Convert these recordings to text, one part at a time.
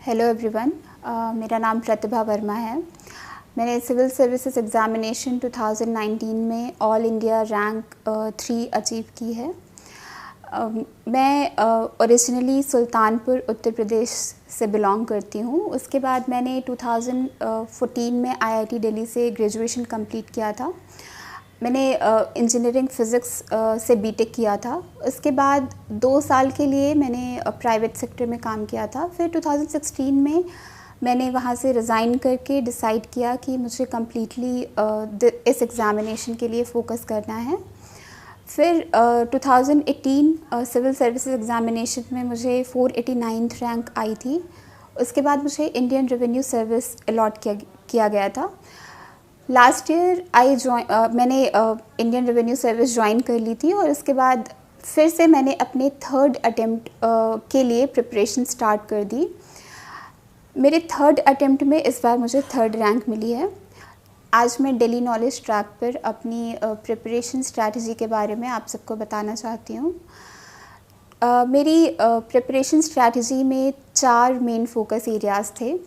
Hello everyone, मेरा नाम प्रतिभा वर्मा है। मैंने सिविल सर्विसेज एग्ज़ामिनेशन 2019 में ऑल इंडिया रैंक 3 अचीव की है। मैं ओरिजिनली सुल्तानपुर उत्तर प्रदेश से बिलोंग करती हूँ। उसके बाद मैंने 2014 में आईआईटी दिल्ली से ग्रेजुएशन कंप्लीट किया था। मैंने इंजीनियरिंग फ़िज़िक्स से बीटेक किया था। उसके बाद 2 साल के लिए मैंने प्राइवेट सेक्टर में काम किया था। फिर 2016 में मैंने वहाँ से रिज़ाइन करके डिसाइड किया कि मुझे कम्प्लीटली इस एग्ज़ामिनेशन के लिए फ़ोकस करना है। फिर 2018 सिविल सर्विसेज एग्ज़ामिनेशन में मुझे 489th रैंक आई थी। उसके बाद मुझे इंडियन रेवेन्यू सर्विस अलॉट किया गया था। लास्ट ईयर मैंने इंडियन रेवेन्यू सर्विस ज्वाइन कर ली थी और उसके बाद फिर से मैंने अपने 3rd अटेम्प्ट के लिए प्रिपरेशन स्टार्ट कर दी। मेरे 3rd अटेम्प्ट में इस बार मुझे 3rd रैंक मिली है। आज मैं डेली नॉलेज ट्रैक पर अपनी प्रिपरेशन स्ट्रैटेजी के बारे में आप सबको बताना चाहती हूँ। मेरी प्रिपरेशन स्ट्रैटेजी में 4 मेन फोकस एरियाज़ थे।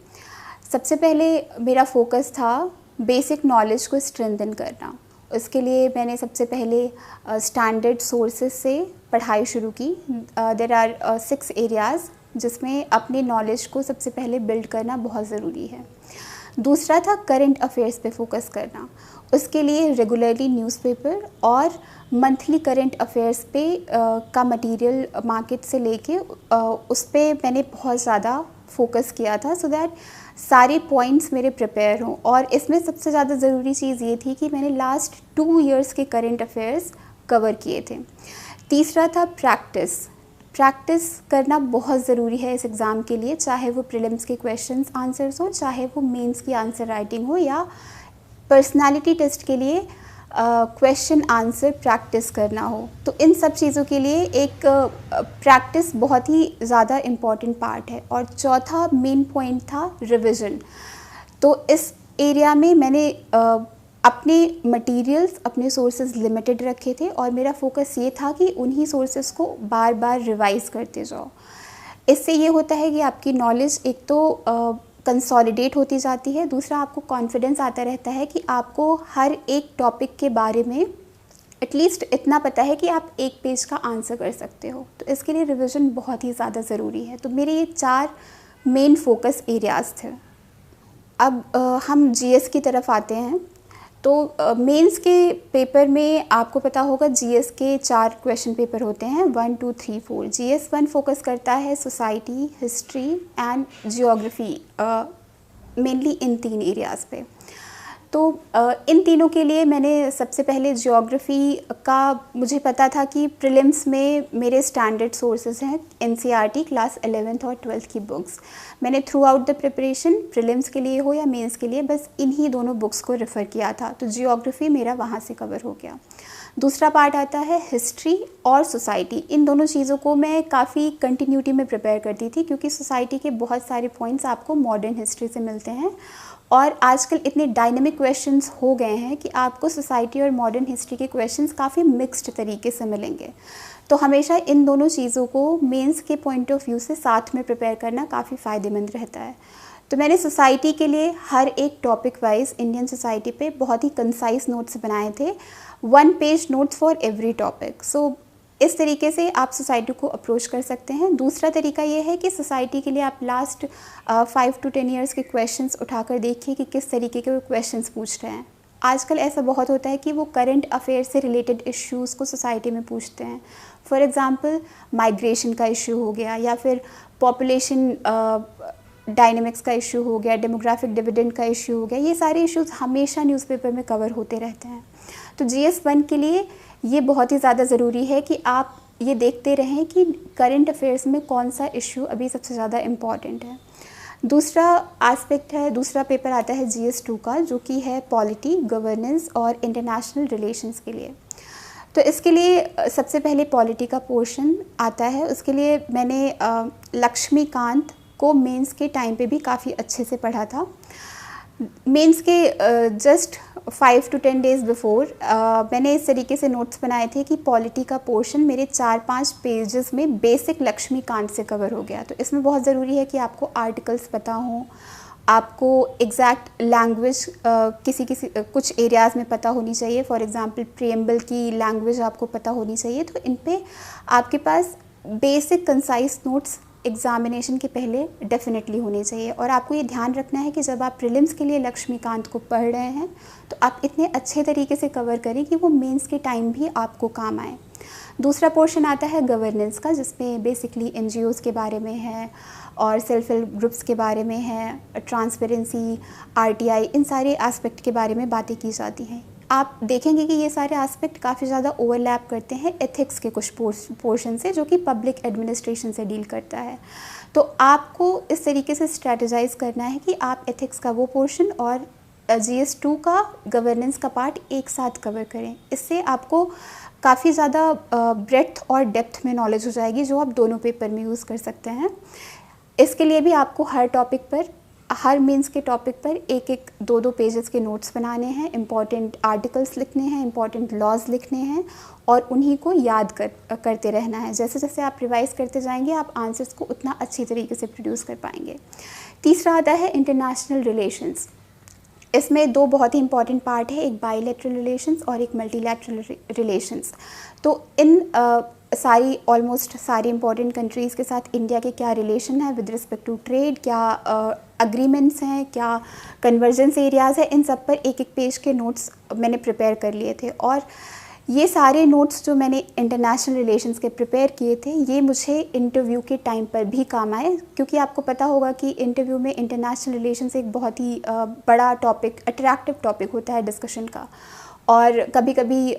सबसे पहले मेरा फोकस था बेसिक नॉलेज को स्ट्रेंथन करना। उसके लिए मैंने सबसे पहले स्टैंडर्ड सोर्सेज से पढ़ाई शुरू की। देयर आर 6 एरियाज़ जिसमें अपने नॉलेज को सबसे पहले बिल्ड करना बहुत ज़रूरी है। दूसरा था करंट अफेयर्स पे फोकस करना। उसके लिए रेगुलरली न्यूज़पेपर और मंथली करंट अफेयर्स पे का मटेरियल मार्केट से लेके उस पे मैंने बहुत ज़्यादा फोकस किया था सो दैट सारे पॉइंट्स मेरे प्रिपेयर हों। और इसमें सबसे ज़्यादा ज़रूरी चीज़ ये थी कि मैंने लास्ट 2 इयर्स के करंट अफेयर्स कवर किए थे। तीसरा था प्रैक्टिस करना बहुत ज़रूरी है इस एग्ज़ाम के लिए, चाहे वो प्रीलिम्स के क्वेश्चंस आंसर्स हो, चाहे वो मेंस की आंसर राइटिंग हो या पर्सनालिटी टेस्ट के लिए क्वेश्चन आंसर प्रैक्टिस करना हो। तो इन सब चीज़ों के लिए एक प्रैक्टिस बहुत ही ज़्यादा इम्पॉर्टेंट पार्ट है। और चौथा मेन पॉइंट था रिवीजन। तो इस एरिया में मैंने अपने मटेरियल्स, अपने सोर्सेज लिमिटेड रखे थे और मेरा फोकस ये था कि उन्हीं सोर्सेज को बार बार रिवाइज़ करते जाओ। इससे ये होता है कि आपकी नॉलेज एक तो कंसोलिडेट होती जाती है, दूसरा आपको कॉन्फिडेंस आता रहता है कि आपको हर एक टॉपिक के बारे में एटलीस्ट इतना पता है कि आप एक पेज का आंसर कर सकते हो। तो इसके लिए रिवीजन बहुत ही ज़्यादा ज़रूरी है। तो मेरे ये 4 मेन फोकस एरियाज़ थे। अब हम जीएस की तरफ आते हैं। तो मेंस के पेपर में आपको पता होगा जीएस के 4 क्वेश्चन पेपर होते हैं, 1, 2, 3, 4। जीएस 1 फोकस करता है society, history and geography, mainly in 3 areas पे। तो इन तीनों के लिए मैंने सबसे पहले जियोग्राफी का मुझे पता था कि प्रीलिम्स में मेरे स्टैंडर्ड सोर्सेज हैं एनसीईआरटी क्लास 11th और 12th की बुक्स। मैंने through out the preparation, prelims के लिए हो या मेंस के लिए, बस इन्हीं दोनों बुक्स को रेफ़र किया था। तो जियोग्राफी मेरा वहाँ से कवर हो गया। दूसरा पार्ट आता है हिस्ट्री और सोसाइटी। इन दोनों चीज़ों को मैं काफ़ी कंटिन्यूटी में प्रिपेयर करती थी क्योंकि सोसाइटी के बहुत सारे पॉइंट्स आपको मॉडर्न हिस्ट्री से मिलते हैं और आजकल इतने डायनेमिक क्वेश्चंस हो गए हैं कि आपको सोसाइटी और मॉडर्न हिस्ट्री के क्वेश्चंस काफ़ी मिक्स्ड तरीके से मिलेंगे। तो हमेशा इन दोनों चीज़ों को मेंस के पॉइंट ऑफ व्यू से साथ में प्रिपेयर करना काफ़ी फ़ायदेमंद रहता है। तो मैंने सोसाइटी के लिए हर एक टॉपिक वाइज इंडियन सोसाइटी पे बहुत ही कंसाइज नोट्स बनाए थे, 1 page notes for every topic. So इस तरीके से आप सोसाइटी को अप्रोच कर सकते हैं। दूसरा तरीका ये है कि सोसाइटी के लिए आप लास्ट 5 to 10 ईयर्स के क्वेश्चंस उठाकर देखिए कि किस तरीके के वो क्वेश्चंस पूछ रहे हैं। आजकल ऐसा बहुत होता है कि वो करंट अफेयर से रिलेटेड इश्यूज़ को सोसाइटी में पूछते हैं। फॉर एग्ज़ाम्पल माइग्रेशन का इशू हो गया या फिर पॉपुलेशन डायनेमिक्स का इशू हो गया, डेमोग्राफिक डिविडेंड का इशू हो गया। ये सारे इश्यूज़ हमेशा न्यूज़पेपर में कवर होते रहते हैं। तो GS 1 के लिए ये बहुत ही ज़्यादा ज़रूरी है कि आप ये देखते रहें कि करंट अफेयर्स में कौन सा इशू अभी सबसे ज़्यादा इम्पॉर्टेंट है। दूसरा एस्पेक्ट है, दूसरा पेपर आता है GS 2 का, जो कि है पॉलिटी, गवर्नेंस और इंटरनेशनल रिलेशंस के लिए। तो इसके लिए सबसे पहले पॉलिटी का पोर्शन आता है। उसके लिए मैंने लक्ष्मीकांत को मेंस के टाइम पे भी काफ़ी अच्छे से पढ़ा था। मेंस के जस्ट 5 to 10 days बिफोर मैंने इस तरीके से नोट्स बनाए थे कि पॉलिटी का पोर्शन मेरे 4-5 पेजेस में बेसिक लक्ष्मीकांत से कवर हो गया। तो इसमें बहुत ज़रूरी है कि आपको आर्टिकल्स पता हों, आपको एग्जैक्ट लैंग्वेज कुछ एरियाज़ में पता होनी चाहिए। फॉर एग्ज़ाम्पल प्रीएम्बल की लैंग्वेज आपको पता होनी चाहिए। तो इन पे आपके पास बेसिक कंसाइज नोट्स एग्ज़ामिनेशन के पहले डेफिनेटली होने चाहिए। और आपको ये ध्यान रखना है कि जब आप प्रीलिम्स के लिए लक्ष्मीकांत को पढ़ रहे हैं तो आप इतने अच्छे तरीके से कवर करें कि वो मेंस के टाइम भी आपको काम आए। दूसरा पोर्शन आता है गवर्नेंस का, जिसमें बेसिकली एनजीओज़ के बारे में है और सेल्फ हेल्प ग्रुप्स के बारे में है, ट्रांसपेरेंसी, आरटीआई, इन सारे एस्पेक्ट के बारे में बातें की जाती हैं। आप देखेंगे कि ये सारे एस्पेक्ट काफ़ी ज़्यादा ओवरलैप करते हैं एथिक्स के कुछ पोर्शन से, जो कि पब्लिक एडमिनिस्ट्रेशन से डील करता है। तो आपको इस तरीके से स्ट्रेटजाइज करना है कि आप एथिक्स का वो पोर्शन और GS2 का गवर्नेंस का पार्ट एक साथ कवर करें। इससे आपको काफ़ी ज़्यादा ब्रेड्थ और डेप्थ में नॉलेज हो जाएगी, जो आप दोनों पेपर में यूज़ कर सकते हैं। इसके लिए भी आपको हर मेंस के टॉपिक पर 1-1, 2-2 पेजेस के नोट्स बनाने हैं, इंपॉर्टेंट आर्टिकल्स लिखने हैं, इंपॉर्टेंट लॉज लिखने हैं और उन्हीं को याद करते रहना है। जैसे जैसे आप रिवाइज़ करते जाएंगे आप आंसर्स को उतना अच्छी तरीके से प्रोड्यूस कर पाएंगे। तीसरा आता है इंटरनेशनल रिलेशंस। इसमें 2 बहुत ही इंपॉर्टेंट पार्ट है, एक बायलैटरल रिलेशंस और एक मल्टीलैटरल रिलेशंस। तो इन ऑलमोस्ट सारी इंपॉर्टेंट कंट्रीज़ के साथ इंडिया के क्या रिलेशन है विद रिस्पेक्ट टू ट्रेड, क्या अग्रीमेंट्स हैं, क्या कन्वर्जेंस एरियाज़ है, इन सब पर 1-1 पेज के नोट्स मैंने प्रिपेयर कर लिए थे। और ये सारे नोट्स जो मैंने इंटरनेशनल रिलेशंस के प्रिपेयर किए थे, ये मुझे इंटरव्यू के टाइम पर भी काम आए, क्योंकि आपको पता होगा कि इंटरव्यू में इंटरनेशनल रिलेशंस एक बहुत ही बड़ा टॉपिक, अट्रैक्टिव टॉपिक होता है डिस्कशन का। और कभी कभी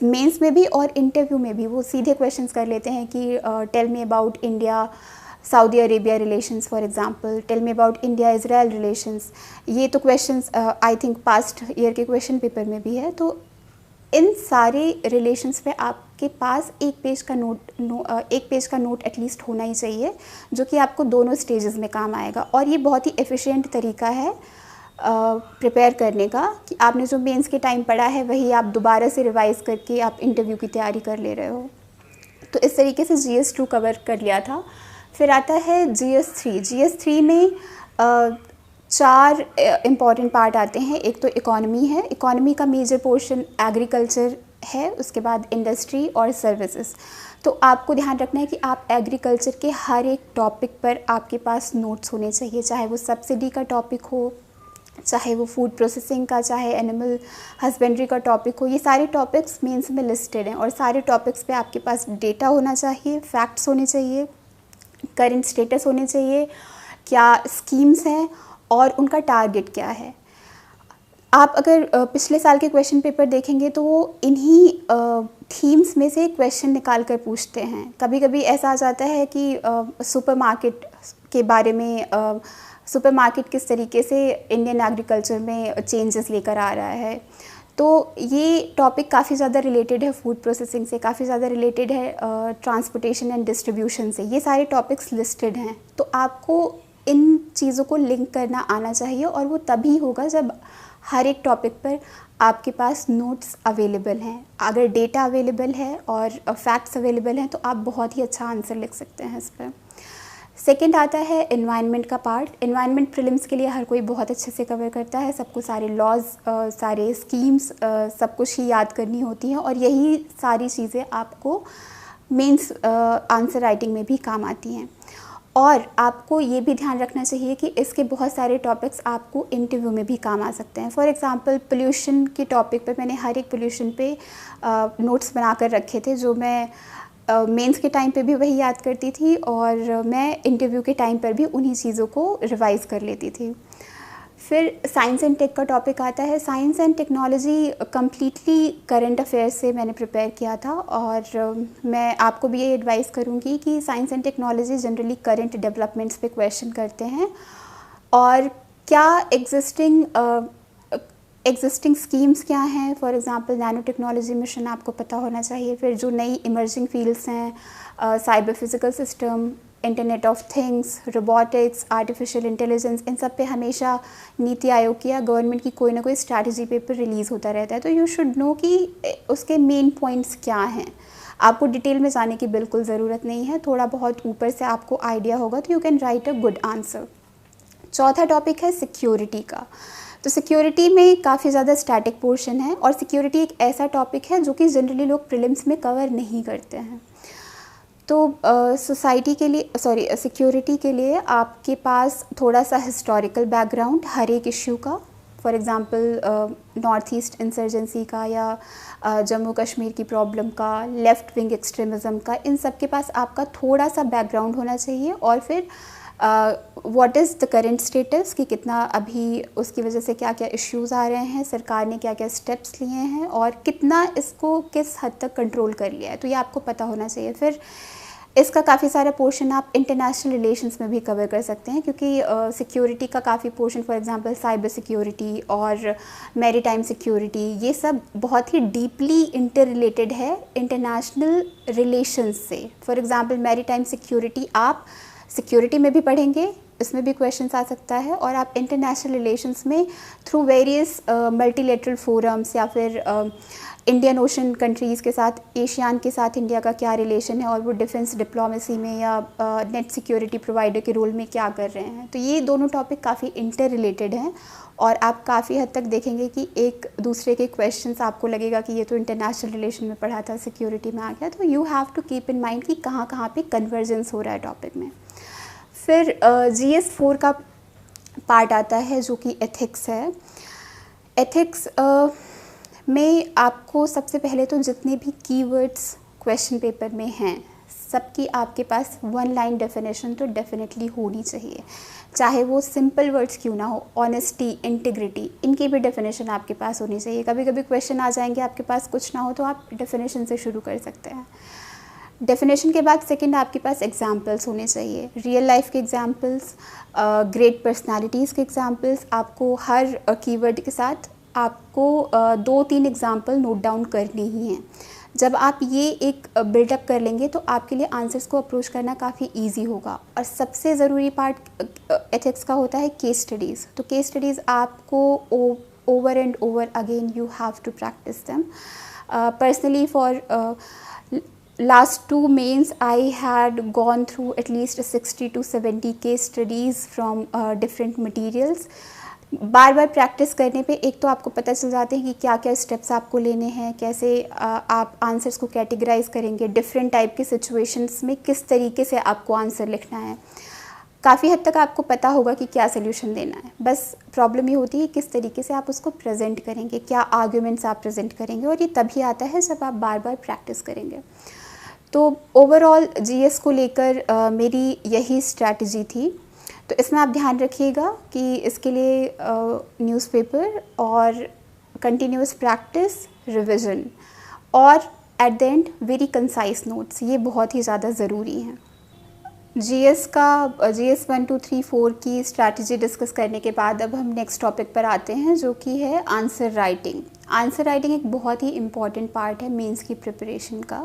मेंस में भी और इंटरव्यू में भी वो सीधे क्वेश्चंस कर लेते हैं कि tell me about India Saudi Arabia relations, for example tell me about India Israel relations. ये तो questions I think past year के क्वेश्चन पेपर में भी है। तो इन सारे रिलेशंस पे आपके पास एक पेज का नोट एटलीस्ट होना ही चाहिए, जो कि आपको दोनों स्टेजेस में काम आएगा। और ये बहुत ही एफिशिएंट तरीका है प्रिपेयर करने का कि आपने जो मेंस के टाइम पढ़ा है वही आप दोबारा से रिवाइज़ करके आप इंटरव्यू की तैयारी कर ले रहे हो। तो इस तरीके से GS2 कवर कर लिया था। फिर आता है GS3। GS3 में 4 इम्पॉर्टेंट पार्ट आते हैं। एक तो इकॉनमी है, इकॉनमी का मेजर पोर्शन एग्रीकल्चर है, उसके बाद इंडस्ट्री और सर्विसेज। तो आपको ध्यान रखना है कि आप एग्रीकल्चर के हर एक टॉपिक पर आपके पास नोट्स होने चाहिए, चाहे वो सब्सिडी का टॉपिक हो, चाहे वो फूड प्रोसेसिंग का, चाहे एनिमल हस्बेंड्री का टॉपिक हो। ये सारे टॉपिक्स मेंस में लिस्टेड हैं और सारे टॉपिक्स पे आपके पास डेटा होना चाहिए, फैक्ट्स होने चाहिए, करंट स्टेटस होने चाहिए, क्या स्कीम्स हैं और उनका टारगेट क्या है। आप अगर पिछले साल के क्वेश्चन पेपर देखेंगे तो वो इन्हीं थीम्स में से क्वेश्चन निकाल कर पूछते हैं। कभी कभी ऐसा आ जाता है कि सुपरमार्केट के बारे में, सुपरमार्केट किस तरीके से इंडियन एग्रीकल्चर में चेंजेस लेकर आ रहा है। तो ये टॉपिक काफ़ी ज़्यादा रिलेटेड है फूड प्रोसेसिंग से, काफ़ी ज़्यादा रिलेटेड है ट्रांसपोर्टेशन एंड डिस्ट्रीब्यूशन से। ये सारे टॉपिक्स लिस्टेड हैं। तो आपको इन चीज़ों को लिंक करना आना चाहिए और वो तभी होगा जब हर एक टॉपिक पर आपके पास नोट्स अवेलेबल हैं। अगर डेटा अवेलेबल है और फैक्ट्स अवेलेबल हैं तो आप बहुत ही अच्छा आंसर लिख सकते हैं इस पर। सेकेंड आता है एनवायरनमेंट का पार्ट। एनवायरनमेंट प्रीलिम्स के लिए हर कोई बहुत अच्छे से कवर करता है, सबको सारे लॉज, सारे स्कीम्स, सब कुछ ही याद करनी होती हैं और यही सारी चीज़ें आपको मेंस आंसर राइटिंग में भी काम आती हैं। और आपको ये भी ध्यान रखना चाहिए कि इसके बहुत सारे टॉपिक्स आपको इंटरव्यू में भी काम आ सकते हैं। फॉर एग्ज़ाम्पल पोल्यूशन के टॉपिक पे मैंने हर एक पोल्यूशन पे नोट्स बना कर रखे थे, जो मैं मेंस के टाइम पे भी वही याद करती थी और मैं इंटरव्यू के टाइम पर भी उन्हीं चीज़ों को रिवाइज़ कर लेती थी। फिर साइंस एंड टेक का टॉपिक आता है। Science and technology completely current affairs से मैंने प्रिपेयर किया था और मैं आपको भी ये एडवाइस करूँगी कि science and technology generally current developments पे क्वेश्चन करते हैं और क्या एग्जिस्टिंग स्कीम्स क्या हैं। For example nano technology mission आपको पता होना चाहिए। फिर जो नई इमर्जिंग फील्ड्स हैं, cyber physical system, internet of things, robotics, artificial intelligence, इन सब पे हमेशा नीति आयोग की या गवर्नमेंट की कोई ना कोई स्ट्रैटेजी पेपर रिलीज़ होता रहता है। तो यू शुड नो कि उसके मेन पॉइंट्स क्या हैं। आपको डिटेल में जाने की बिल्कुल ज़रूरत नहीं है, थोड़ा बहुत ऊपर से आपको आइडिया होगा तो you can write a good answer. चौथा टॉपिक है सिक्योरिटी का। तो सिक्योरिटी में काफ़ी ज़्यादा स्टैटिक पोर्शन है और सिक्योरिटी एक ऐसा टॉपिक है जो कि जनरली लोग प्रीलिम्स में कवर नहीं करते हैं। तो सोसाइटी के लिए सिक्योरिटी के लिए आपके पास थोड़ा सा हिस्टोरिकल बैकग्राउंड हर एक इश्यू का, for example north east insurgency का या जम्मू कश्मीर की प्रॉब्लम का, लेफ़्ट विंग एक्सट्रीमिज़म का, इन सब के पास आपका थोड़ा सा बैकग्राउंड होना चाहिए। और फिर what is the current status कि कितना अभी उसकी वजह से क्या क्या इश्यूज़ आ रहे हैं, सरकार ने क्या क्या स्टेप्स लिए हैं और कितना इसको किस हद तक कंट्रोल कर लिया है, तो ये आपको पता होना चाहिए। फिर इसका काफ़ी सारा पोर्शन आप इंटरनेशनल रिलेशंस में भी कवर कर सकते हैं, क्योंकि सिक्योरिटी का काफ़ी portion, for example cyber security और मैरीटाइम सिक्योरिटी, ये सब बहुत ही डीपली इंटर रिलेटेड है इंटरनेशनल रिलेशंस से। फॉर एग्जांपल मैरीटाइम सिक्योरिटी आप सिक्योरिटी में भी पढ़ेंगे, इसमें भी क्वेश्चंस आ सकता है, और आप इंटरनेशनल रिलेशंस में थ्रू वेरियस मल्टीलेटरल फोरम्स या फिर इंडियन ओशन कंट्रीज़ के साथ, एशियान के साथ इंडिया का क्या रिलेशन है और वो डिफेंस डिप्लोमेसी में या नेट सिक्योरिटी प्रोवाइडर के रोल में क्या कर रहे हैं। तो ये दोनों टॉपिक काफ़ी इंटर रिलेटेड हैं और आप काफ़ी हद तक देखेंगे कि एक दूसरे के क्वेश्चंस आपको लगेगा कि ये तो इंटरनेशनल रिलेशन में पढ़ा था, सिक्योरिटी में आ गया। तो you have to keep in mind कि कहाँ कहाँ पे कन्वर्जेंस हो रहा है टॉपिक में। फिर GS 4 का पार्ट आता है जो कि एथिक्स है। एथिक्स में आपको सबसे पहले तो जितने भी कीवर्ड्स क्वेश्चन पेपर में हैं सबकी आपके पास वन लाइन डेफिनेशन तो डेफिनेटली होनी चाहिए, चाहे वो सिंपल वर्ड्स क्यों ना हो। ऑनेस्टी, इंटीग्रिटी, इनकी भी डेफिनेशन आपके पास होनी चाहिए। कभी कभी क्वेश्चन आ जाएंगे आपके पास कुछ ना हो तो आप डेफिनेशन से शुरू कर सकते हैं। डेफिनेशन के बाद सेकंड आपके पास एग्जाम्पल्स होने चाहिए, रियल लाइफ के एग्जाम्पल्स, ग्रेट पर्सनालिटीज़ के एग्जाम्पल्स। आपको हर कीवर्ड के साथ आपको 2-3 एग्जाम्पल नोट डाउन करने ही हैं। जब आप ये एक बिल्डअप कर लेंगे तो आपके लिए आंसर्स को अप्रोच करना काफ़ी इजी होगा। और सबसे ज़रूरी पार्ट एथिक्स का होता है केस स्टडीज़। तो केस स्टडीज़ आपको over and over again you have to practice them. Personally for last 2 mains I had gone through at least 60 to 70 case studies from different materials। Bar bar practice करने पे एक तो आपको पता चल जाते हैं कि क्या क्या स्टेप्स आपको लेने हैं, कैसे आप आंसर्स को कैटेगराइज करेंगे, डिफरेंट टाइप के सिचुएशंस में किस तरीके से आपको आंसर लिखना है। काफ़ी हद तक आपको पता होगा कि क्या सोल्यूशन देना है, बस प्रॉब्लम ये होती है किस तरीके से आप उसको प्रेजेंट करेंगे, क्या आर्ग्यूमेंट्स आप प्रेजेंट करेंगे, और ये तभी आता है जब आप बार बार प्रैक्टिस करेंगे। तो ओवरऑल GS को लेकर मेरी यही स्ट्रैटेजी थी। तो इसमें आप ध्यान रखिएगा कि इसके लिए न्यूज़पेपर और कंटिन्यूस प्रैक्टिस, रिवीजन और at the end very concise notes, ये बहुत ही ज़्यादा ज़रूरी हैं। GS 1, 2, 3, 4 की स्ट्रैटेजी डिस्कस करने के बाद अब हम नेक्स्ट टॉपिक पर आते हैं जो कि है आंसर राइटिंग। आंसर राइटिंग एक बहुत ही इम्पॉर्टेंट पार्ट है मेंस की प्रिपरेशन का,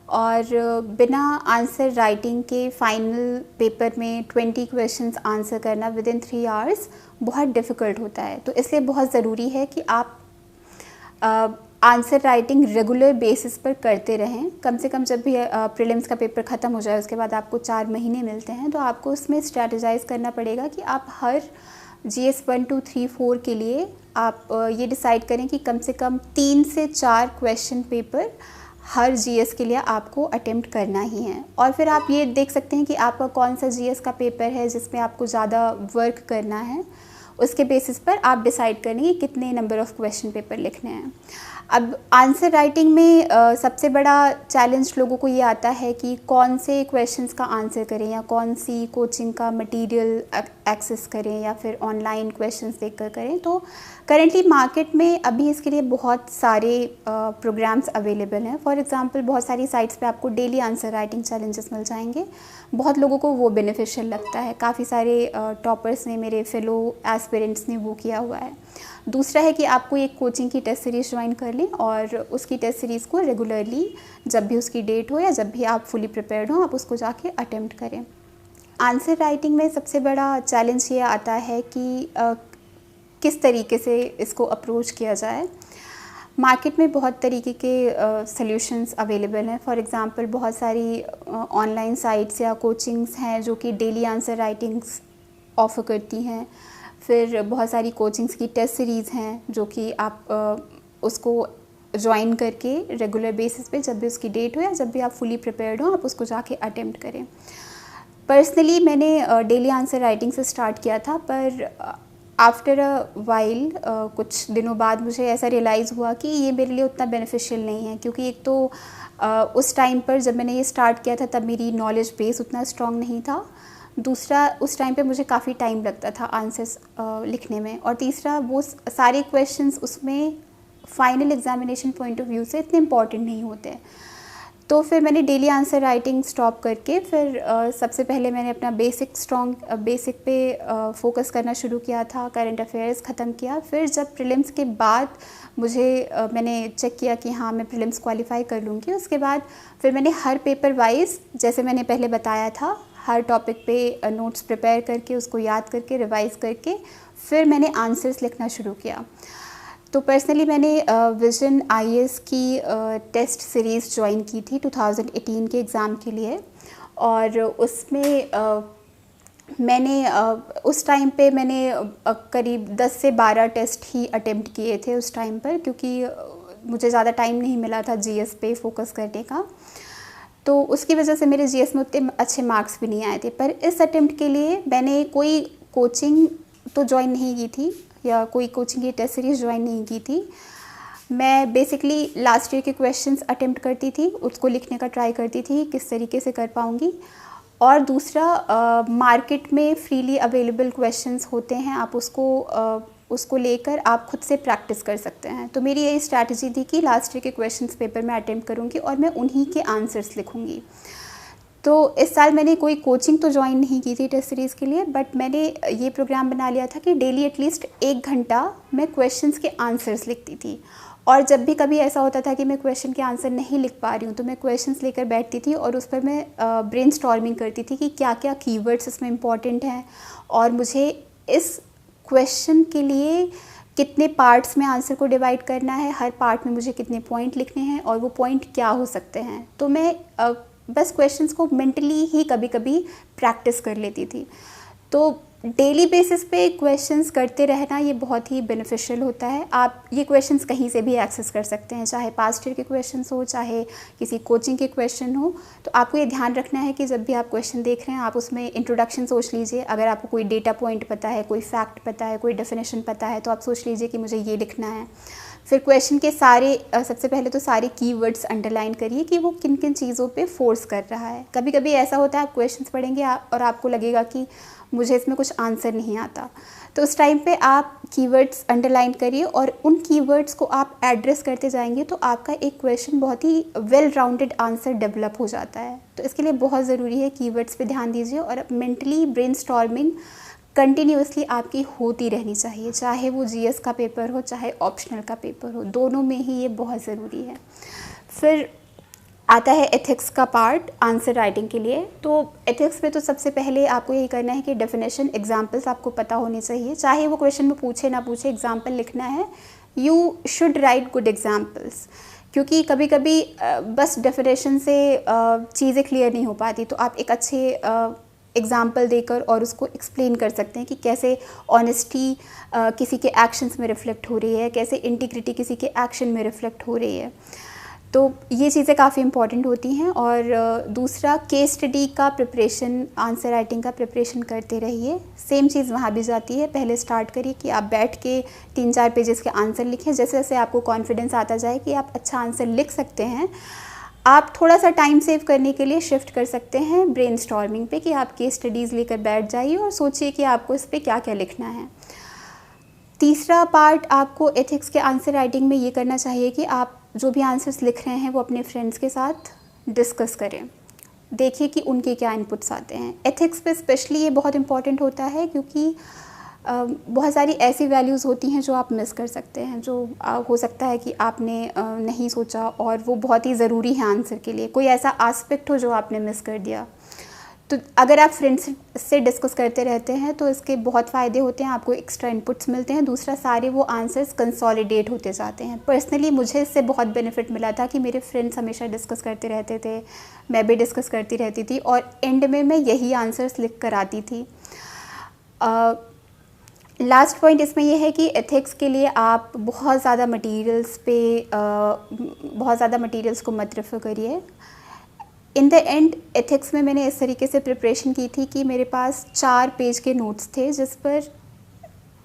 और बिना आंसर राइटिंग के फाइनल पेपर में 20 क्वेश्चंस आंसर करना विद इन 3 आवर्स बहुत डिफ़िकल्ट होता है। तो इसलिए बहुत ज़रूरी है कि आप आंसर राइटिंग रेगुलर बेसिस पर करते रहें। कम से कम जब भी प्रीलिम्स का पेपर ख़त्म हो जाए उसके बाद आपको 4 महीने मिलते हैं, तो आपको उसमें स्ट्रैटेजाइज़ करना पड़ेगा कि आप हर GS 1, 2, 3, 4 के लिए आप ये डिसाइड करें कि कम से कम 3 से 4 क्वेश्चन पेपर हर GS के लिए आपको अटेम्प्ट करना ही है। और फिर आप ये देख सकते हैं कि आपका कौन सा GS का पेपर है जिसमें आपको ज़्यादा वर्क करना है, उसके बेसिस पर आप डिसाइड करेंगे कितने नंबर ऑफ़ क्वेश्चन पेपर लिखने हैं। अब आंसर राइटिंग में सबसे बड़ा चैलेंज लोगों को ये आता है कि कौन से क्वेश्चंस का आंसर करें या कौन सी कोचिंग का मटेरियल एक्सेस करें या फिर ऑनलाइन क्वेश्चंस देखकर करें। तो करेंटली मार्केट में अभी इसके लिए बहुत सारे प्रोग्राम्स अवेलेबल हैं। फॉर एग्जांपल बहुत सारी साइट्स पे आपको डेली आंसर राइटिंग चैलेंजेस मिल जाएंगे, बहुत लोगों को वो बेनिफिशियल लगता है। काफ़ी सारे टॉपर्स ने, मेरे फेलो एस्पिरेंट्स ने वो किया हुआ है। दूसरा है कि आपको एक कोचिंग की टेस्ट सीरीज़ ज्वाइन कर लें और उसकी टेस्ट सीरीज़ को रेगुलरली जब भी उसकी डेट हो या जब भी आप फुली प्रिपेयर्ड हो आप उसको जाके अटेम्प्ट करें। आंसर राइटिंग में सबसे बड़ा चैलेंज ये आता है कि किस तरीके से इसको अप्रोच किया जाए। मार्केट में बहुत तरीके के सॉल्यूशंस अवेलेबल हैं। फॉर एग्ज़ाम्पल बहुत सारी ऑनलाइन साइट्स या कोचिंग्स हैं जो कि डेली आंसर राइटिंग्स ऑफ़र करती हैं। फिर बहुत सारी कोचिंग्स की टेस्ट सीरीज़ हैं जो कि आप उसको ज्वाइन करके रेगुलर बेसिस पे जब भी उसकी डेट हो या जब भी आप फुली प्रिपेयर्ड हो आप उसको जाके अटेम्प्ट करें। पर्सनली मैंने डेली आंसर राइटिंग से स्टार्ट किया था, पर आफ्टर अ वाइल कुछ दिनों बाद मुझे ऐसा रियलाइज़ हुआ कि ये मेरे लिए उतना बेनिफिशियल नहीं है, क्योंकि एक तो उस टाइम पर जब मैंने ये स्टार्ट किया था तब मेरी नॉलेज बेस उतना स्ट्रॉन्ग नहीं था। दूसरा, उस टाइम पे मुझे काफ़ी टाइम लगता था आंसर्स लिखने में, और तीसरा वो सारे क्वेश्चंस उसमें final examination point of view से इतने इम्पॉर्टेंट नहीं होते। तो फिर मैंने डेली आंसर राइटिंग स्टॉप करके फिर सबसे पहले मैंने अपना बेसिक पे फोकस करना शुरू किया था। करंट अफेयर्स ख़त्म किया। फिर जब प्रीलिम्स के बाद मैंने चेक किया कि हाँ मैं प्रीलिम्स क्वालिफाई कर लूँगी, उसके बाद फिर मैंने हर पेपर वाइज, जैसे मैंने पहले बताया था, हर टॉपिक पे नोट्स प्रिपेयर करके उसको याद करके रिवाइज़ करके फिर मैंने आंसर्स लिखना शुरू किया। तो पर्सनली मैंने विजन आईएएस की टेस्ट सीरीज़ ज्वाइन की थी 2018 के एग्ज़ाम के लिए, और उसमें मैंने उस टाइम पे मैंने करीब 10 से 12 टेस्ट ही अटेम्प्ट किए थे उस टाइम पर, क्योंकि मुझे ज़्यादा टाइम नहीं मिला था जीएस पे फोकस करने का। तो उसकी वजह से मेरे जीएस में उतने अच्छे मार्क्स भी नहीं आए थे। पर इस अटेम्प्ट के लिए मैंने कोई कोचिंग तो ज्वाइन नहीं की थी या कोई कोचिंग की टेस्ट सीरीज़ ज्वाइन नहीं की थी। मैं बेसिकली लास्ट ईयर के क्वेश्चंस अटेम्प्ट करती थी, उसको लिखने का ट्राई करती थी किस तरीके से कर पाऊँगी। और दूसरा, मार्केट में फ्रीली अवेलेबल क्वेश्चंस होते हैं, आप उसको लेकर आप खुद से प्रैक्टिस कर सकते हैं। तो मेरी यही स्ट्रैटेजी थी कि लास्ट ईयर के क्वेश्चंस पेपर में अटेम्प्ट करूँगी और मैं उन्हीं के आंसर्स लिखूँगी। तो इस साल मैंने कोई कोचिंग तो ज्वाइन नहीं की थी टेस्ट सीरीज़ के लिए, बट मैंने ये प्रोग्राम बना लिया था कि डेली एटलीस्ट 1 घंटा मैं क्वेश्चंस के आंसर्स लिखती थी। और जब भी कभी ऐसा होता था कि मैं क्वेश्चन के आंसर नहीं लिख पा रही हूँ तो मैं क्वेश्चंस लेकर बैठती थी और उस पर मैं ब्रेनस्टॉर्मिंग करती थी कि क्या क्या कीवर्ड्स इसमें इम्पॉर्टेंट हैं और मुझे इस क्वेश्चन के लिए कितने पार्ट्स में आंसर को डिवाइड करना है, हर पार्ट में मुझे कितने पॉइंट लिखने हैं और वो पॉइंट क्या हो सकते हैं। तो मैं बस क्वेश्चंस को मेंटली ही कभी कभी प्रैक्टिस कर लेती थी। तो डेली बेसिस पे क्वेश्चंस करते रहना ये बहुत ही बेनिफिशियल होता है। आप ये क्वेश्चंस कहीं से भी एक्सेस कर सकते हैं, चाहे पास्ट ईयर के क्वेश्चंस हो, चाहे किसी कोचिंग के क्वेश्चन हो। तो आपको ये ध्यान रखना है कि जब भी आप क्वेश्चन देख रहे हैं आप उसमें इंट्रोडक्शन सोच लीजिए। अगर आपको कोई डेटा पॉइंट पता है, कोई फैक्ट पता है, कोई डेफिनेशन पता है, तो आप सोच लीजिए कि मुझे ये लिखना है। फिर क्वेश्चन के सबसे पहले तो सारे कीवर्ड्स अंडरलाइन करिए कि वो किन किन चीज़ों पे फोर्स कर रहा है। कभी कभी ऐसा होता है आप क्वेश्चंस पढ़ेंगे और आपको लगेगा कि मुझे इसमें कुछ आंसर नहीं आता, तो उस टाइम पे आप कीवर्ड्स अंडरलाइन करिए और उन कीवर्ड्स को आप एड्रेस करते जाएंगे तो आपका एक क्वेश्चन बहुत ही वेल राउंडेड आंसर डेवलप हो जाता है। तो इसके लिए बहुत ज़रूरी है कीवर्ड्स पे ध्यान दीजिए और मेंटली ब्रेनस्टॉर्मिंग कंटिन्यूसली आपकी होती रहनी चाहिए, चाहे वो जीएस का पेपर हो चाहे ऑप्शनल का पेपर हो, दोनों में ही ये बहुत ज़रूरी है। फिर आता है एथिक्स का पार्ट आंसर राइटिंग के लिए। तो एथिक्स में तो सबसे पहले आपको यही करना है कि डेफिनेशन, एग्जांपल्स आपको पता होने चाहिए, चाहे वो क्वेश्चन में पूछे ना पूछे, एग्जांपल लिखना है। You should write good examples, क्योंकि कभी कभी बस डेफिनेशन से चीज़ें क्लियर नहीं हो पाती, तो आप एक अच्छे एग्जाम्पल देकर और उसको एक्सप्लेन कर सकते हैं कि कैसे ऑनेस्टी किसी के एक्शंस में रिफ्लेक्ट हो रही है, कैसे इंटीग्रिटी किसी के एक्शन में रिफ्लेक्ट हो रही है। तो ये चीज़ें काफ़ी इंपॉर्टेंट होती हैं। और दूसरा, केस स्टडी का प्रिपरेशन, आंसर राइटिंग का प्रिपरेशन करते रहिए। सेम चीज़ वहाँ भी जाती है, पहले स्टार्ट करिए कि आप बैठ के 3-4 पेजेस के आंसर लिखें। जैसे जैसे आपको कॉन्फिडेंस आता जाए कि आप अच्छा आंसर लिख सकते हैं, आप थोड़ा सा टाइम सेव करने के लिए शिफ्ट कर सकते हैं ब्रेनस्टॉर्मिंग पे, कि आप केस स्टडीज़ लेकर बैठ जाइए और सोचिए कि आपको इस पर क्या क्या लिखना है। तीसरा पार्ट आपको एथिक्स के आंसर राइटिंग में ये करना चाहिए कि आप जो भी आंसर्स लिख रहे हैं वो अपने फ्रेंड्स के साथ डिस्कस करें, देखिए कि उनके क्या इनपुट्स आते हैं। एथिक्स पे स्पेशली ये बहुत इंपॉर्टेंट होता है क्योंकि बहुत सारी ऐसी वैल्यूज़ होती हैं जो आप मिस कर सकते हैं, जो हो सकता है कि आपने नहीं सोचा और वो बहुत ही ज़रूरी है आंसर के लिए। कोई ऐसा एस्पेक्ट हो जो आपने मिस कर दिया, तो अगर आप फ्रेंड्स से डिस्कस करते रहते हैं तो इसके बहुत फ़ायदे होते हैं, आपको एक्स्ट्रा इनपुट्स मिलते हैं। दूसरा, सारे वो आंसर्स कंसोलिडेट होते जाते हैं। पर्सनली मुझे इससे बहुत बेनिफिट मिला था कि मेरे फ्रेंड्स हमेशा डिस्कस करते रहते थे, मैं भी डिस्कस करती रहती थी और एंड में मैं यही आंसर्स लिख कर आती थी। लास्ट पॉइंट इसमें यह है कि एथिक्स के लिए आप बहुत ज़्यादा मटीरियल्स को मत रेफ़र करिए। इन द एंड एथिक्स में मैंने इस तरीके से प्रिपरेशन की थी कि मेरे पास 4 पेज के नोट्स थे जिस पर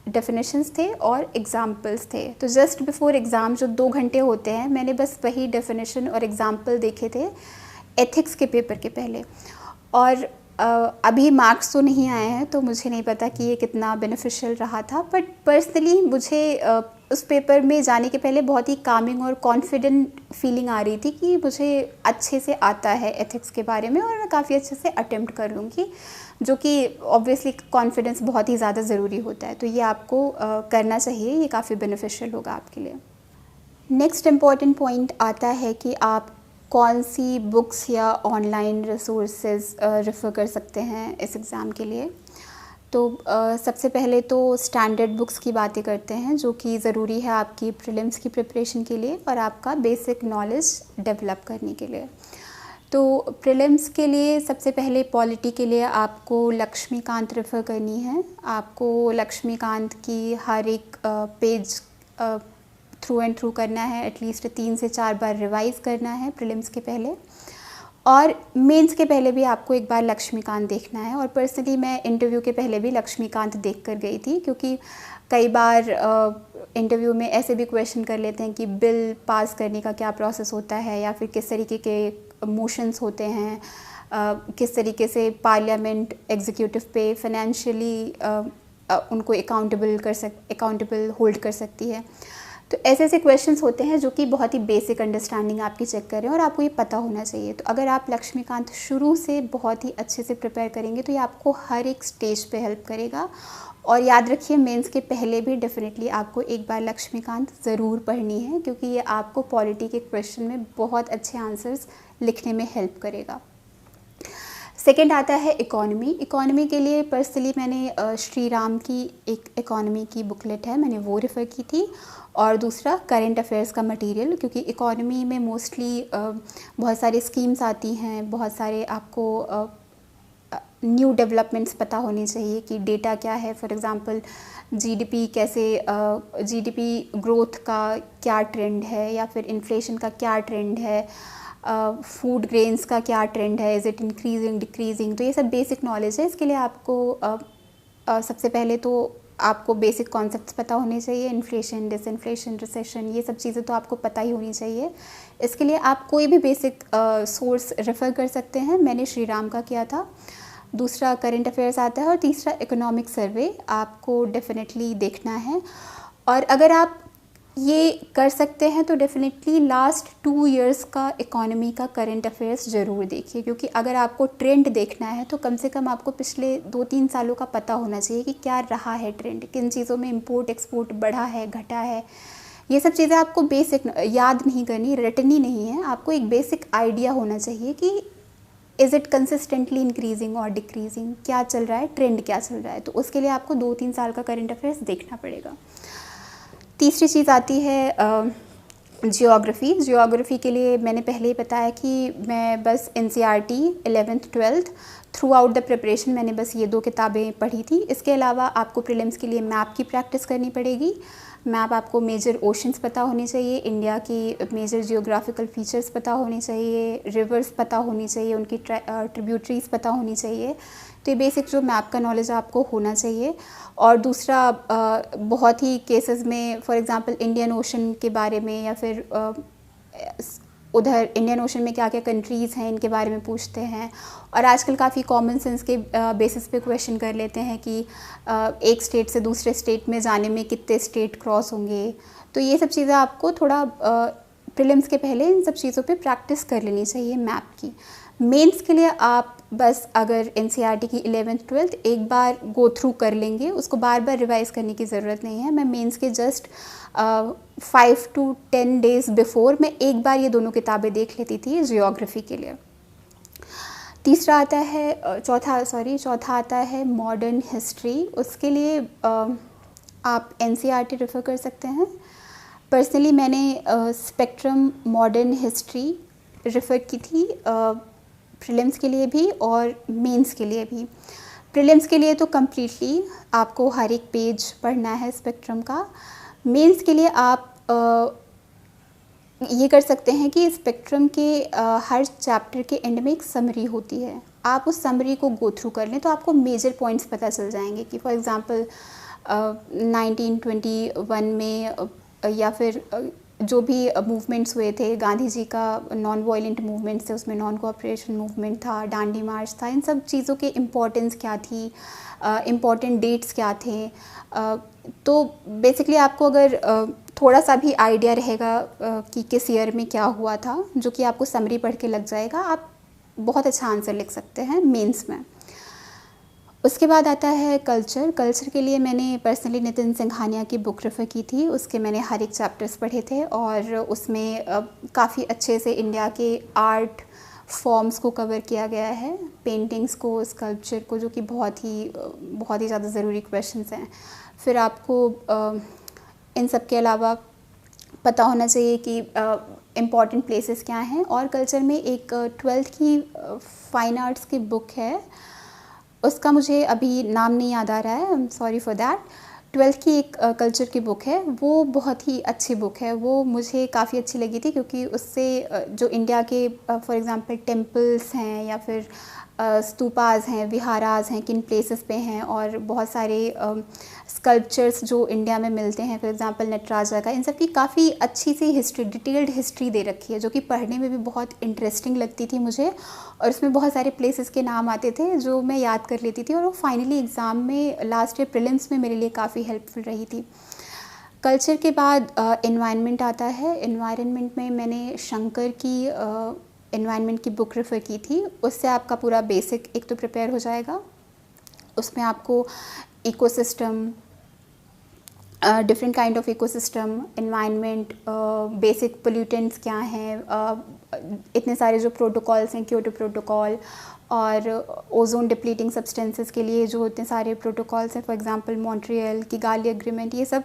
डेफिनेशंस थे और एग्ज़ाम्पल्स थे। तो जस्ट बिफोर एग्ज़ाम जो 2 घंटे होते हैं, मैंने बस वही डेफिनेशन और एग्ज़ाम्पल देखे थे एथिक्स के पेपर के पहले। और अभी मार्क्स तो नहीं आए हैं तो मुझे नहीं पता कि ये कितना बेनिफिशियल रहा था, बट पर्सनली मुझे उस पेपर में जाने के पहले बहुत ही कामिंग और कॉन्फिडेंट फीलिंग आ रही थी कि मुझे अच्छे से आता है एथिक्स के बारे में और मैं काफ़ी अच्छे से अटेम्प्ट कर लूँगी, जो कि ऑब्वियसली कॉन्फिडेंस बहुत ही ज़्यादा ज़रूरी होता है। तो ये आपको करना चाहिए, ये काफ़ी बेनिफिशियल होगा आपके लिए। नेक्स्ट इम्पॉर्टेंट पॉइंट आता है कि आप कौन सी बुक्स या ऑनलाइन रिसोर्सेज रेफ़र कर सकते हैं इस एग्ज़ाम के लिए। तो सबसे पहले तो स्टैंडर्ड बुक्स की बातें करते हैं जो कि ज़रूरी है आपकी प्रीलिम्स की प्रिपरेशन के लिए और आपका बेसिक नॉलेज डेवलप करने के लिए। तो प्रीलिम्स के लिए सबसे पहले पॉलिटी के लिए आपको लक्ष्मीकांत रेफ़र करनी है। आपको लक्ष्मीकांत की हर एक पेज थ्रू एंड थ्रू करना है, एटलीस्ट 3 से 4 बार रिवाइज़ करना है प्रीलिम्स के पहले, और मेंस के पहले भी आपको एक बार लक्ष्मीकांत देखना है। और पर्सनली मैं इंटरव्यू के पहले भी लक्ष्मीकांत देख कर गई थी, क्योंकि कई बार इंटरव्यू में ऐसे भी क्वेश्चन कर लेते हैं कि बिल पास करने का क्या प्रोसेस होता है, या फिर किस तरीके के मोशंस होते हैं, किस तरीके से पार्लियामेंट एग्जीक्यूटिव पे फाइनेंशियली उनको अकाउंटेबल होल्ड कर सकती है। तो ऐसे ऐसे क्वेश्चंस होते हैं जो कि बहुत ही बेसिक अंडरस्टैंडिंग आपकी चेक करें और आपको ये पता होना चाहिए। तो अगर आप लक्ष्मीकांत शुरू से बहुत ही अच्छे से प्रिपेयर करेंगे तो ये आपको हर एक स्टेज पे हेल्प करेगा। और याद रखिए, मेंस के पहले भी डेफिनेटली आपको एक बार लक्ष्मीकांत ज़रूर पढ़नी है, क्योंकि ये आपको पॉलिटी के क्वेश्चन में बहुत अच्छे आंसर्स लिखने में हेल्प करेगा। सेकेंड आता है इकोनॉमी। इकोनॉमी के लिए पर्सनली मैंने श्री राम की एक इकोनॉमी की बुकलेट है, मैंने वो रेफ़र की थी। और दूसरा करेंट अफेयर्स का मटेरियल, क्योंकि इकोनॉमी में मोस्टली बहुत सारी स्कीम्स आती हैं, बहुत सारे आपको न्यू डेवलपमेंट्स पता होनी चाहिए कि डेटा क्या है। For example GDP GDP growth का क्या ट्रेंड है, या फिर इन्फ्लेशन का क्या ट्रेंड है, फूड ग्रेन्स का क्या ट्रेंड है, इज़ इट इंक्रीजिंग डिक्रीजिंग। तो ये सब बेसिक नॉलेज है। इसके लिए आपको सबसे पहले तो आपको बेसिक कॉन्सेप्ट्स पता होने चाहिए, इन्फ्लेशन, डिसइन्फ्लेशन, रिसेशन, ये सब चीज़ें तो आपको पता ही होनी चाहिए। इसके लिए आप कोई भी बेसिक सोर्स रेफ़र कर सकते हैं। मैंने श्री राम का किया था। दूसरा करंट अफेयर्स आता है और तीसरा इकोनॉमिक सर्वे आपको डेफिनेटली देखना है। और अगर आप ये कर सकते हैं तो डेफिनेटली लास्ट 2 इयर्स का इकोनॉमी का करंट अफेयर्स ज़रूर देखिए, क्योंकि अगर आपको ट्रेंड देखना है तो कम से कम आपको पिछले 2-3 सालों का पता होना चाहिए कि क्या रहा है ट्रेंड, किन चीज़ों में इंपोर्ट एक्सपोर्ट बढ़ा है, घटा है। ये सब चीज़ें आपको बेसिक याद नहीं करनी, रटनी नहीं है, आपको एक बेसिक आइडिया होना चाहिए कि इज़ इट कंसिस्टेंटली इंक्रीजिंग और डिक्रीजिंग, क्या चल रहा है, ट्रेंड क्या चल रहा है। तो उसके लिए आपको 2-3 साल का करंट अफेयर्स देखना पड़ेगा। तीसरी चीज़ आती है जियोग्राफ़ी। जियोग्राफ़ी के लिए मैंने पहले ही बताया कि मैं बस NCERT 11th 12th through out the preparation मैंने बस ये 2 किताबें पढ़ी थी। इसके अलावा आपको प्रीलिम्स के लिए मैप की प्रैक्टिस करनी पड़ेगी। मैप आपको मेजर ओशंस पता होने चाहिए, इंडिया की मेजर जियोग्राफिकल फीचर्स पता होने चाहिए, रिवर्स पता होनी चाहिए, उनकी ट्रिब्यूटरीज पता होनी चाहिए। तो ये बेसिक जो मैप का नॉलेज आपको होना चाहिए। और दूसरा बहुत ही केसेस में फॉर एग्जांपल इंडियन ओशन के बारे में, या फिर उधर इंडियन ओशन में क्या क्या कंट्रीज़ हैं इनके बारे में पूछते हैं। और आजकल काफ़ी कॉमन सेंस के बेसिस पे क्वेश्चन कर लेते हैं कि एक स्टेट से दूसरे स्टेट में जाने में कितने स्टेट क्रॉस होंगे। तो ये सब चीज़ें आपको थोड़ा प्रीलिम्स के पहले इन सब चीज़ों पे प्रैक्टिस कर लेनी चाहिए मैप की। मेंस के लिए आप बस अगर NCERT की 11th 12th एक बार गो थ्रू कर लेंगे, उसको बार बार रिवाइज़ करने की ज़रूरत नहीं है। मैं मेंस के जस्ट 5 to 10 डेज़ बिफोर मैं एक बार ये दोनों किताबें देख लेती थी जियोग्राफ़ी के लिए। तीसरा आता है चौथा आता है मॉडर्न हिस्ट्री। उसके लिए आप एनसीईआरटी रेफ़र कर सकते हैं। पर्सनली मैंने स्पेक्ट्रम मॉडर्न हिस्ट्री रेफ़र की थी प्रीलिम्स के लिए भी और मेंस के लिए भी। प्रीलिम्स के लिए तो कम्प्लीटली आपको हर एक पेज पढ़ना है स्पेक्ट्रम का। मेंस के लिए आप ये कर सकते हैं कि स्पेक्ट्रम के हर चैप्टर के एंड में एक समरी होती है, आप उस समरी को गो थ्रू कर लें तो आपको मेजर पॉइंट्स पता चल जाएंगे कि फॉर एग्ज़ाम्पल 1921 में या फिर जो भी मूवमेंट्स हुए थे, गांधी जी का नॉन वायलेंट मूवमेंट्स थे, उसमें नॉन कोऑपरेशन मूवमेंट था, दांडी मार्च था, इन सब चीज़ों के इम्पोर्टेंस क्या थी, इम्पॉर्टेंट डेट्स क्या थे। तो बेसिकली आपको अगर थोड़ा सा भी आइडिया रहेगा कि किस ईयर में क्या हुआ था, जो कि आपको समरी पढ़ के लग जाएगा, आप बहुत अच्छा आंसर लिख सकते हैं मेंस में। उसके बाद आता है कल्चर। कल्चर के लिए मैंने पर्सनली नितिन सिंघानिया की बुक रेफ़र की थी। उसके मैंने हर एक चैप्टर्स पढ़े थे और उसमें काफ़ी अच्छे से इंडिया के आर्ट फॉर्म्स को कवर किया गया है, पेंटिंग्स को, स्कल्पचर को, जो कि बहुत ही ज़्यादा ज़रूरी क्वेश्चंस हैं। फिर आपको इन सब के अलावा पता होना चाहिए कि इम्पॉर्टेंट प्लेसेस क्या हैं। और कल्चर में एक 12th की फ़ाइन आर्ट्स की बुक है, उसका मुझे अभी नाम नहीं याद आ रहा है, I am sorry for that. 12th की एक कल्चर की बुक है, वो बहुत ही अच्छी बुक है, वो मुझे काफ़ी अच्छी लगी थी क्योंकि उससे जो इंडिया के फॉर एग्ज़ाम्पल टेम्पल्स हैं या फिर स्तूपाज हैं, विहाराज हैं, किन प्लेसेस पे हैं, और बहुत सारे स्कल्पचर्स जो इंडिया में मिलते हैं, फॉर एग्ज़ाम्पल नटराजा का, इन सब की काफ़ी अच्छी सी हिस्ट्री, डिटेल्ड हिस्ट्री दे रखी है, जो कि पढ़ने में भी बहुत इंटरेस्टिंग लगती थी मुझे। और उसमें बहुत सारे प्लेसेस के नाम आते थे जो मैं याद कर लेती थी, और वो फाइनली एग्ज़ाम में लास्ट ईयर प्रीलिम्स में मेरे लिए काफ़ी हेल्पफुल रही थी। कल्चर के बाद एनवायरनमेंट आता है। एनवायरनमेंट में मैंने शंकर की एनवायरनमेंट की बुक रेफ़र की थी। उससे आपका पूरा बेसिक एक तो प्रिपेयर हो जाएगा। उसमें आपको ecosystem, different kind of ecosystem, environment, basic pollutants क्या हैं, इतने सारे जो प्रोटोकॉल्स हैं, क्योटो प्रोटोकॉल, और ओजोन डिप्लीटिंग सब्सटेंसेस के लिए जो इतने सारे प्रोटोकॉल्स हैं, for example Montreal, Kigali agreement, ये सब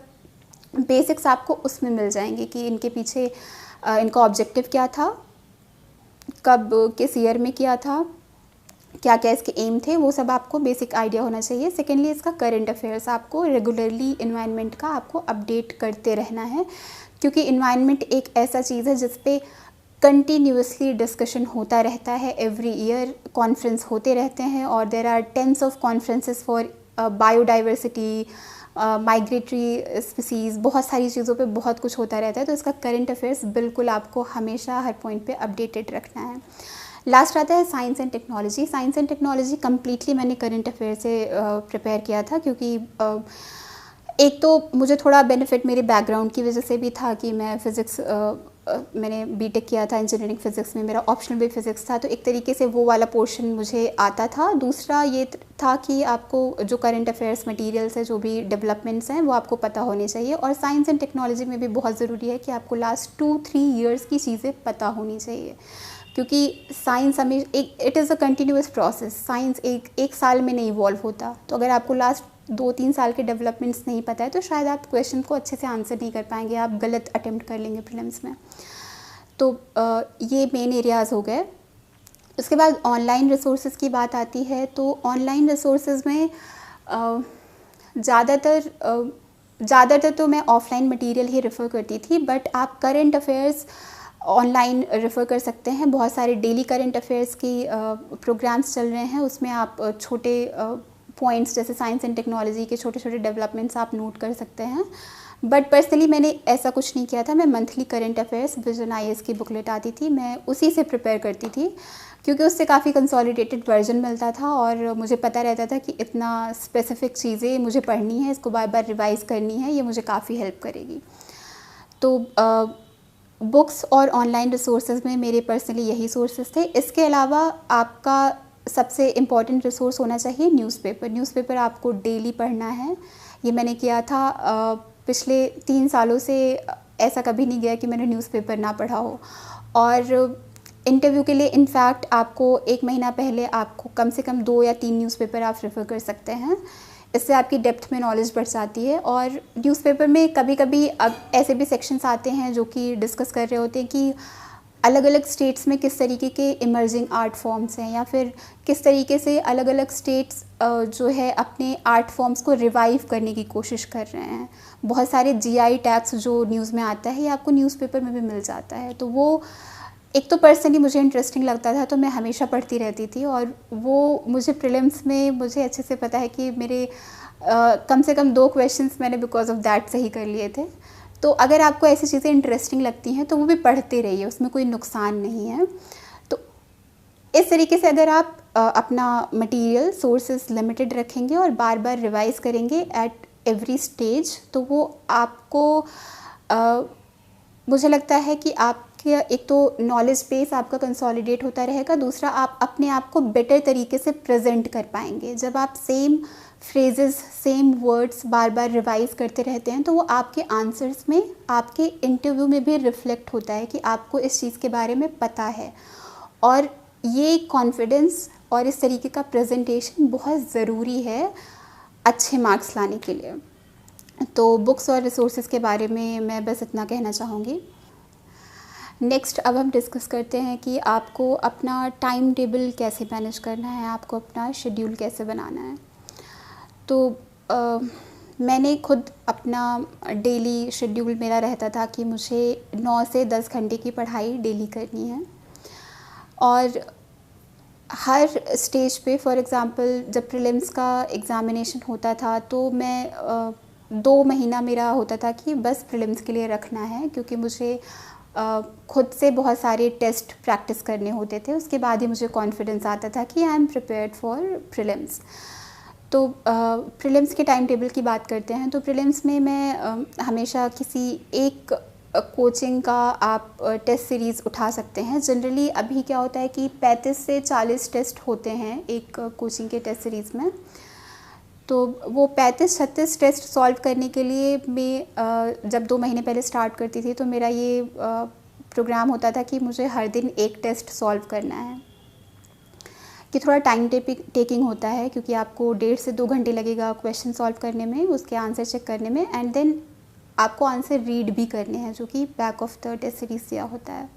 बेसिक्स आपको उसमें मिल जाएंगे कि इनके पीछे इनका ऑब्जेक्टिव क्या था, कब किस ईयर में किया था, क्या क्या इसके एम थे, वो सब आपको बेसिक आइडिया होना चाहिए। सेकेंडली इसका करंट अफेयर्स, आपको रेगुलरली इन्वायरमेंट का आपको अपडेट करते रहना है, क्योंकि इन्वायरमेंट एक ऐसा चीज़ है जिस पे कंटिन्यूसली डिस्कशन होता रहता है। एवरी ईयर कॉन्फ्रेंस होते रहते हैं और there are tens of conferences for biodiversity, migratory species, बहुत सारी चीज़ों पे बहुत कुछ होता रहता है। तो इसका करंट अफेयर्स बिल्कुल आपको हमेशा हर पॉइंट पे अपडेटेड रखना है। लास्ट आता है science and technology. Science and technology completely मैंने करंट अफेयर से प्रिपेयर किया था, क्योंकि एक तो मुझे थोड़ा बेनिफिट मेरे बैकग्राउंड की वजह से भी था कि मैं फ़िज़िक्स, मैंने बीटेक किया था इंजीनियरिंग फ़िज़िक्स में, मेरा ऑप्शनल भी फ़िज़िक्स था, तो एक तरीके से वो वाला पोर्शन मुझे आता था। दूसरा ये था कि आपको जो करंट अफेयर्स मटेरियल्स है, जो भी डेवलपमेंट्स हैं, वो आपको पता होने चाहिए। और साइंस एंड टेक्नोलॉजी में भी बहुत ज़रूरी है कि आपको लास्ट 2-3 ईयर्स की चीज़ें पता होनी चाहिए, क्योंकि साइंस हमें it is a continuous process. Science एक साल में नहीं इवॉल्व होता, तो अगर आपको लास्ट 2-3 साल के डेवलपमेंट्स नहीं पता है तो शायद आप क्वेश्चन को अच्छे से आंसर नहीं कर पाएंगे, आप गलत अटेम्प्ट कर लेंगे प्रीलिम्स में। तो ये मेन एरियाज़ हो गए। उसके बाद ऑनलाइन रिसोर्सेज की बात आती है, तो ऑनलाइन रिसोर्सेज में ज़्यादातर तो मैं ऑफ़लाइन मटेरियल ही रेफ़र करती थी, बट आप करंट अफेयर्स ऑनलाइन रेफ़र कर सकते हैं। बहुत सारे डेली करंट अफेयर्स की प्रोग्राम्स चल रहे हैं, उसमें आप छोटे पॉइंट्स जैसे साइंस एंड टेक्नोलॉजी के छोटे छोटे डेवलपमेंट्स आप नोट कर सकते हैं। बट पर्सनली मैंने ऐसा कुछ नहीं किया था। मैं monthly current affairs vision IAS की बुकलेट आती थी, मैं उसी से प्रिपेयर करती थी, क्योंकि उससे काफ़ी कंसोलिडेटेड वर्जन मिलता था और मुझे पता रहता था कि इतना स्पेसिफिक चीज़ें मुझे पढ़नी है, इसको बार बार रिवाइज़ करनी है, ये मुझे काफ़ी हेल्प करेगी। तो बुक्स और ऑनलाइन रिसोर्सेज में मेरे पर्सनली यही सोर्सेज थे। इसके अलावा आपका सबसे इम्पॉर्टेंट रिसोर्स होना चाहिए न्यूज़पेपर। न्यूज़पेपर आपको डेली पढ़ना है। ये मैंने किया था। पिछले 3 सालों से ऐसा कभी नहीं गया कि मैंने न्यूज़पेपर ना पढ़ा हो। और इंटरव्यू के लिए इनफैक्ट आपको 1 महीना पहले आपको कम से कम 2 या 3 न्यूज़पेपर आप रेफ़र कर सकते हैं। इससे आपकी डेप्थ में नॉलेज बढ़ जाती है। और न्यूज़पेपर में कभी-कभी अब ऐसे भी सेक्शंस आते हैं जो कि डिस्कस कर रहे होते हैं कि अलग अलग स्टेट्स में किस तरीके के इमर्जिंग आर्ट फॉर्म्स हैं, या फिर किस तरीके से अलग अलग स्टेट्स जो है अपने आर्ट फॉर्म्स को रिवाइव करने की कोशिश कर रहे हैं। बहुत सारे जीआई टैग्स जो न्यूज़ में आता है ये आपको न्यूज़पेपर में भी मिल जाता है। तो वो एक तो पर्सनली मुझे इंटरेस्टिंग लगता था, तो मैं हमेशा पढ़ती रहती थी। और वो मुझे प्रीलिम्स में मुझे अच्छे से पता है कि मेरे कम से कम 2 क्वेश्चंस मैंने बिकॉज ऑफ दैट सही कर लिए थे। तो अगर आपको ऐसी चीज़ें इंटरेस्टिंग लगती हैं तो वो भी पढ़ते रहिए, उसमें कोई नुकसान नहीं है। तो इस तरीके से अगर आप अपना मटेरियल सोर्सेज लिमिटेड रखेंगे और बार बार रिवाइज करेंगे एट एवरी स्टेज, तो वो आपको मुझे लगता है कि आपके एक तो नॉलेज बेस आपका कंसोलिडेट होता रहेगा, दूसरा आप अपने आप को बेटर तरीके से प्रेजेंट कर पाएंगे। जब आप सेम फ्रेजेस सेम वर्ड्स बार बार रिवाइज करते रहते हैं तो वो आपके आंसर्स में, आपके इंटरव्यू में भी रिफ्लेक्ट होता है कि आपको इस चीज़ के बारे में पता है। और ये कॉन्फिडेंस और इस तरीके का प्रेजेंटेशन बहुत ज़रूरी है अच्छे मार्क्स लाने के लिए। तो बुक्स और रिसोर्सेज के बारे में मैं बस इतना कहना चाहूँगी। नेक्स्ट अब हम डिस्कस करते हैं कि आपको अपना टाइम टेबल कैसे मैनेज करना है, आपको अपना शेड्यूल कैसे बनाना है। तो मैंने खुद अपना डेली शेड्यूल मेरा रहता था कि मुझे 9 से 10 घंटे की पढ़ाई डेली करनी है। और हर स्टेज पे फॉर एग्ज़ाम्पल जब प्रीलिम्स का एग्ज़ामिनेशन होता था तो मैं 2 महीना मेरा होता था कि बस प्रीलिम्स के लिए रखना है, क्योंकि मुझे खुद से बहुत सारे टेस्ट प्रैक्टिस करने होते थे। उसके बाद ही मुझे कॉन्फिडेंस आता था कि I am prepared for prelims. तो प्रीलिम्स के टाइम टेबल की बात करते हैं तो प्रीलिम्स में मैं हमेशा किसी एक कोचिंग का आप टेस्ट सीरीज़ उठा सकते हैं। जनरली अभी क्या होता है कि 35 से 40 टेस्ट होते हैं एक कोचिंग के टेस्ट सीरीज़ में। तो वो 35-36 टेस्ट सॉल्व करने के लिए मैं जब 2 महीने पहले स्टार्ट करती थी तो मेरा ये प्रोग्राम होता था कि मुझे हर दिन एक टेस्ट सॉल्व करना है, कि थोड़ा टाइम टेकिंग होता है क्योंकि आपको 1.5 से 2 घंटे लगेगा क्वेश्चन सॉल्व करने में, उसके आंसर चेक करने में, एंड देन आपको आंसर रीड भी करने हैं जो कि back of the test series दिया होता है।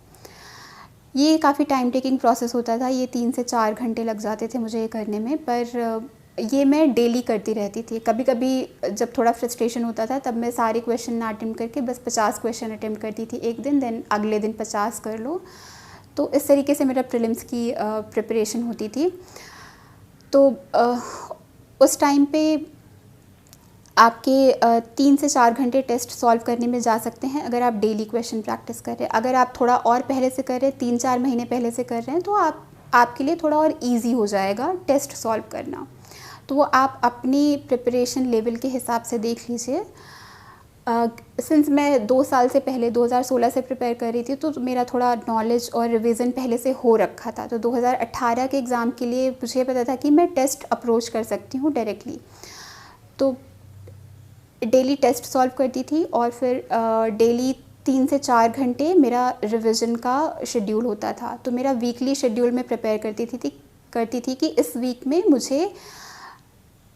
ये काफ़ी टाइम टेकिंग प्रोसेस होता था, ये 3 से 4 घंटे लग जाते थे मुझे ये करने में, पर ये मैं डेली करती रहती थी। कभी कभी जब थोड़ा फ्रस्ट्रेशन होता था तब मैं सारे क्वेश्चन ना अटेम्प्ट करके बस 50 क्वेश्चन अटेम्प्ट करती थी एक दिन, देन अगले दिन 50 कर लो। तो इस तरीके से मेरा प्रीलिम्स की प्रिपरेशन होती थी। तो उस टाइम पे आपके 3 से 4 घंटे टेस्ट सॉल्व करने में जा सकते हैं अगर आप डेली क्वेश्चन प्रैक्टिस कर रहे हैं। अगर आप थोड़ा और पहले से कर रहे हैं, 3-4 महीने पहले से कर रहे हैं, तो आपके लिए थोड़ा और इजी हो जाएगा टेस्ट सॉल्व करना। तो वो आप अपनी प्रिपरेशन लेवल के हिसाब से देख लीजिए। सिंस मैं 2 साल से पहले 2016 से प्रिपेयर कर रही थी तो मेरा थोड़ा नॉलेज और रिवीजन पहले से हो रखा था। तो 2018 के एग्ज़ाम के लिए मुझे पता था कि मैं टेस्ट अप्रोच कर सकती हूँ डायरेक्टली। तो डेली टेस्ट सॉल्व करती थी और फिर डेली 3 से 4 घंटे मेरा रिवीजन का शेड्यूल होता था। तो मेरा वीकली शेड्यूल में प्रिपेयर करती थी कि इस वीक में मुझे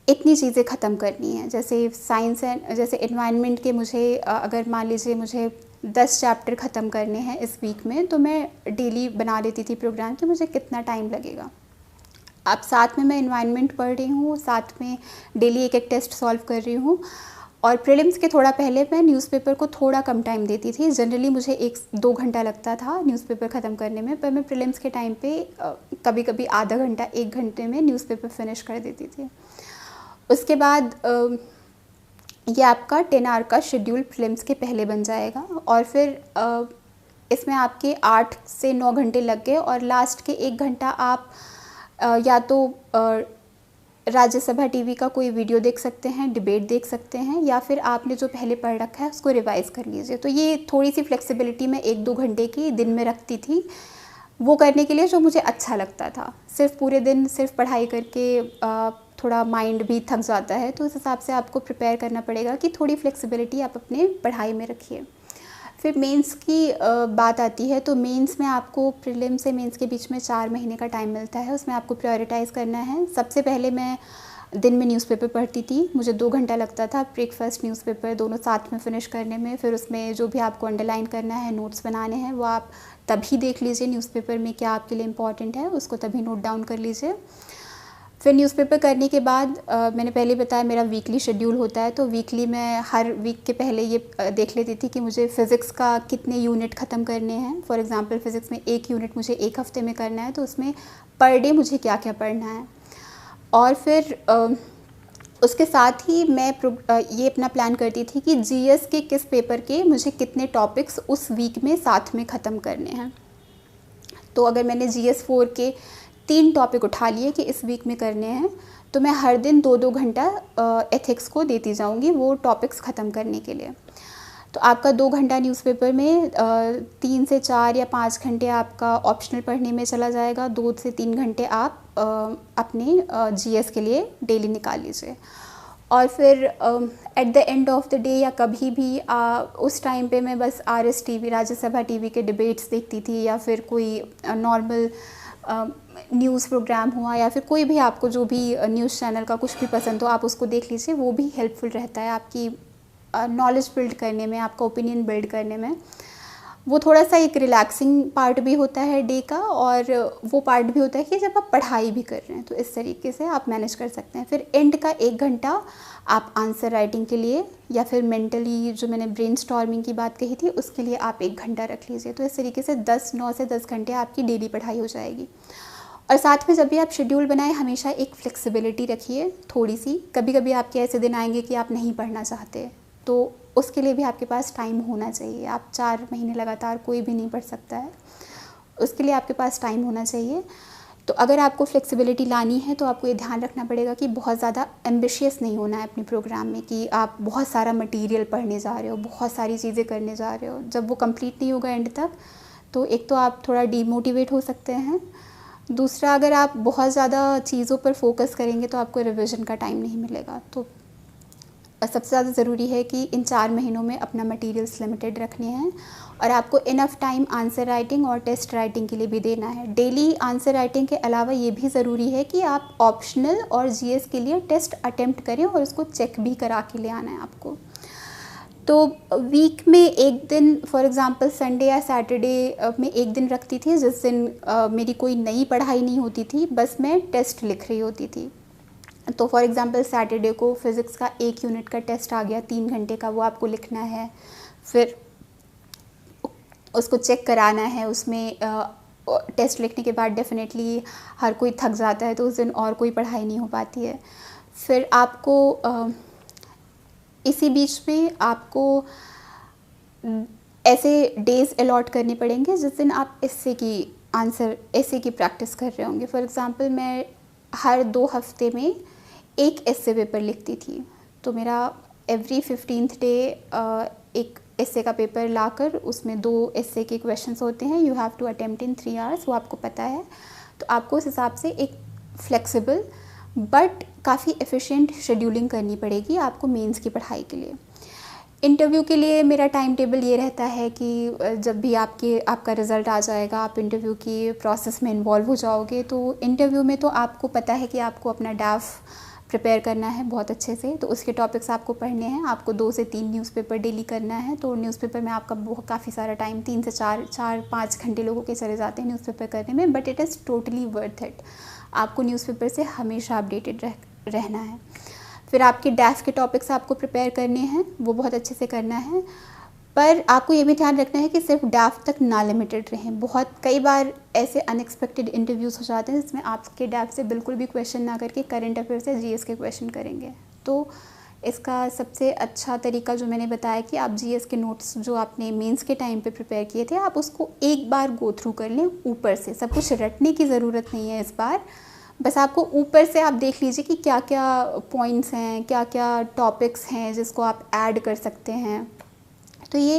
इतनी चीज़ें ख़त्म करनी है। जैसे साइंस एंड जैसे एनवायरनमेंट के मुझे अगर मान लीजिए मुझे 10 चैप्टर ख़त्म करने हैं इस वीक में, तो मैं डेली बना लेती थी प्रोग्राम कि मुझे कितना टाइम लगेगा। अब साथ में मैं एनवायरनमेंट पढ़ रही हूँ, साथ में डेली एक टेस्ट सॉल्व कर रही हूँ। और प्रीलिम्स के थोड़ा पहले मैं न्यूज़पेपर को थोड़ा कम टाइम देती थी। जनरली मुझे 1-2 घंटा लगता था न्यूज़पेपर ख़त्म करने में, पर मैं प्रीलिम्स के टाइम पे कभी कभी आधा घंटा 1 घंटे में न्यूज़पेपर फिनिश कर देती थी। उसके बाद ये आपका 10 आवर का शेड्यूल प्रीलिम्स के पहले बन जाएगा और फिर इसमें आपके 8 से 9 घंटे लग गए और लास्ट के 1 घंटा आप या तो राज्यसभा टीवी का कोई वीडियो देख सकते हैं, डिबेट देख सकते हैं, या फिर आपने जो पहले पढ़ रखा है उसको रिवाइज़ कर लीजिए। तो ये थोड़ी सी फ्लेक्सिबिलिटी मैं 1-2 घंटे की दिन में रखती थी वो करने के लिए जो मुझे अच्छा लगता था। सिर्फ पूरे दिन सिर्फ पढ़ाई करके थोड़ा माइंड भी थक जाता है, तो उस हिसाब से आपको प्रिपेयर करना पड़ेगा कि थोड़ी फ्लेक्सिबिलिटी आप अपने पढ़ाई में रखिए। फिर मेंस की बात आती है, तो मेंस में आपको प्रीलिम से मेंस के बीच में 4 महीने का टाइम मिलता है। उसमें आपको प्रायोरिटाइज़ करना है। सबसे पहले मैं दिन में न्यूज़पेपर पढ़ती थी, मुझे 2 घंटा लगता था ब्रेकफास्ट न्यूज़पेपर दोनों साथ में फ़िनिश करने में। फिर उसमें जो भी आपको अंडरलाइन करना है, नोट्स बनाने हैं, वो आप तभी देख लीजिए न्यूज़पेपर में क्या आपके लिए इम्पॉर्टेंट है, उसको तभी नोट डाउन कर लीजिए। फिर न्यूज़पेपर करने के बाद मैंने पहले बताया मेरा वीकली शेड्यूल होता है, तो वीकली मैं हर वीक के पहले ये देख लेती थी कि मुझे फ़िज़िक्स का कितने यूनिट ख़त्म करने हैं। फॉर एग्ज़ाम्पल फ़िज़िक्स में 1 यूनिट मुझे 1 हफ़्ते में करना है, तो उसमें पर डे मुझे क्या क्या पढ़ना है। और फिर उसके साथ ही मैं ये अपना प्लान करती थी कि जीएस के किस पेपर के मुझे कितने टॉपिक्स उस वीक में साथ में ख़त्म करने हैं। तो अगर मैंने जीएस 4 के 3 टॉपिक उठा लिए कि इस वीक में करने हैं, तो मैं हर दिन 2-2 घंटा एथिक्स को देती जाऊंगी वो टॉपिक्स ख़त्म करने के लिए। तो आपका 2 घंटा न्यूज़पेपर में 3 से 4 या 5 घंटे आपका ऑप्शनल पढ़ने में चला जाएगा। 2 से 3 घंटे आप अपने जीएस के लिए डेली निकाल लीजिए। और फिर at the end of the day या कभी भी उस टाइम पे मैं बस आरएस टीवी, राज्यसभा टीवी के डिबेट्स देखती थी, या फिर कोई नॉर्मल न्यूज़ प्रोग्राम हुआ, या फिर कोई भी आपको जो भी न्यूज़ चैनल का कुछ भी पसंद हो आप उसको देख लीजिए। वो भी हेल्पफुल रहता है आपकी नॉलेज बिल्ड करने में, आपका ओपिनियन बिल्ड करने में। वो थोड़ा सा एक रिलैक्सिंग पार्ट भी होता है डे का, और वो पार्ट भी होता है कि जब आप पढ़ाई भी कर रहे हैं, तो इस तरीके से आप मैनेज कर सकते हैं। फिर एंड का 1 घंटा आप आंसर राइटिंग के लिए, या फिर मेंटली जो मैंने ब्रेनस्टॉर्मिंग की बात कही थी उसके लिए आप 1 घंटा रख लीजिए। तो इस तरीके से 9 से 10 घंटे आपकी डेली पढ़ाई हो जाएगी। और साथ में जब भी आप शेड्यूल बनाएं, हमेशा एक फ्लेक्सिबिलिटी रखिए थोड़ी सी। कभी कभी आपके ऐसे दिन आएंगे कि आप नहीं पढ़ना चाहते, तो उसके लिए भी आपके पास टाइम होना चाहिए। आप 4 महीने लगातार कोई भी नहीं पढ़ सकता है, उसके लिए आपके पास टाइम होना चाहिए। तो अगर आपको फ्लेक्सिबिलिटी लानी है तो आपको ये ध्यान रखना पड़ेगा कि बहुत ज़्यादा एम्बिशियस नहीं होना है अपने प्रोग्राम में, कि आप बहुत सारा मटेरियल पढ़ने जा रहे हो, बहुत सारी चीज़ें करने जा रहे हो। जब वो कंप्लीट नहीं होगा एंड तक, तो एक तो आप थोड़ा डीमोटिवेट हो सकते हैं। दूसरा, अगर आप बहुत ज़्यादा चीज़ों पर फोकस करेंगे तो आपको रिविज़न का टाइम नहीं मिलेगा। तो सबसे ज़्यादा ज़रूरी है कि इन 4 महीनों में अपना मटेरियल्स लिमिटेड रखने हैं, और आपको इनफ टाइम आंसर राइटिंग और टेस्ट राइटिंग के लिए भी देना है। डेली आंसर राइटिंग के अलावा ये भी ज़रूरी है कि आप ऑप्शनल और जीएस के लिए टेस्ट अटेम्प्ट करें और उसको चेक भी करा के ले आना है आपको। तो वीक में एक दिन, फॉर एग्ज़ाम्पल संडे या सैटरडे में एक दिन रखती थी जिस दिन मेरी कोई नई पढ़ाई नहीं होती थी, बस मैं टेस्ट लिख रही होती थी। तो फॉर एग्ज़ाम्पल सैटरडे को फ़िज़िक्स का 1 यूनिट का टेस्ट आ गया 3 घंटे का, वो आपको लिखना है, फिर उसको चेक कराना है। उसमें टेस्ट लिखने के बाद डेफिनेटली हर कोई थक जाता है, तो उस दिन और कोई पढ़ाई नहीं हो पाती है। फिर आपको इसी बीच में आपको ऐसे डेज़ अलॉट करने पड़ेंगे जिस दिन आप एस्से की प्रैक्टिस कर रहे होंगे। फॉर एग्ज़ाम्पल मैं हर 2 हफ्ते में एक एस्से पेपर लिखती थी, तो मेरा एवरी 15th डे एक एस्से का पेपर लाकर उसमें 2 एस्से के क्वेश्चंस होते हैं, you have to attempt in 3 hours, वो आपको पता है। तो आपको उस हिसाब से एक फ्लेक्सिबल बट काफ़ी एफिशिएंट शेड्यूलिंग करनी पड़ेगी आपको मेंस की पढ़ाई के लिए। इंटरव्यू के लिए मेरा टाइम टेबल ये रहता है कि जब भी आपका रिज़ल्ट आ जाएगा, आप इंटरव्यू की प्रोसेस में इन्वॉल्व हो जाओगे। तो इंटरव्यू में तो आपको पता है कि आपको अपना डाफ प्रिपेयर करना है बहुत अच्छे से, तो उसके टॉपिक्स आपको पढ़ने हैं। आपको 2 से 3 न्यूज़पेपर डेली करना है, तो न्यूज़पेपर में आपका काफ़ी सारा टाइम 3 से 4-5 घंटे लोगों के चले जाते हैं न्यूज़पेपर करने में, but it is totally worth it. आपको न्यूज़पेपर से हमेशा अपडेटेड रहना है। फिर आपके डैफ के टॉपिक्स आपको प्रिपेयर करने हैं, वो बहुत अच्छे से करना है। पर आपको ये भी ध्यान रखना है कि सिर्फ डैफ तक ना लिमिटेड रहें। कई बार ऐसे अनएक्सपेक्टेड इंटरव्यूज़ हो जाते हैं जिसमें आपके डैफ से बिल्कुल भी क्वेश्चन ना करके करंट अफेयर से जीएस के क्वेश्चन करेंगे। तो इसका सबसे अच्छा तरीका जो मैंने बताया कि आप जीएस के नोट्स जो आपने मेंस के टाइम पे प्रिपेयर किए थे, आप उसको एक बार गो थ्रू कर लें ऊपर से। सब कुछ रटने की ज़रूरत नहीं है इस बार, बस आपको ऊपर से आप देख लीजिए कि क्या क्या पॉइंट्स हैं, क्या क्या टॉपिक्स हैं जिसको आप ऐड कर सकते हैं। तो ये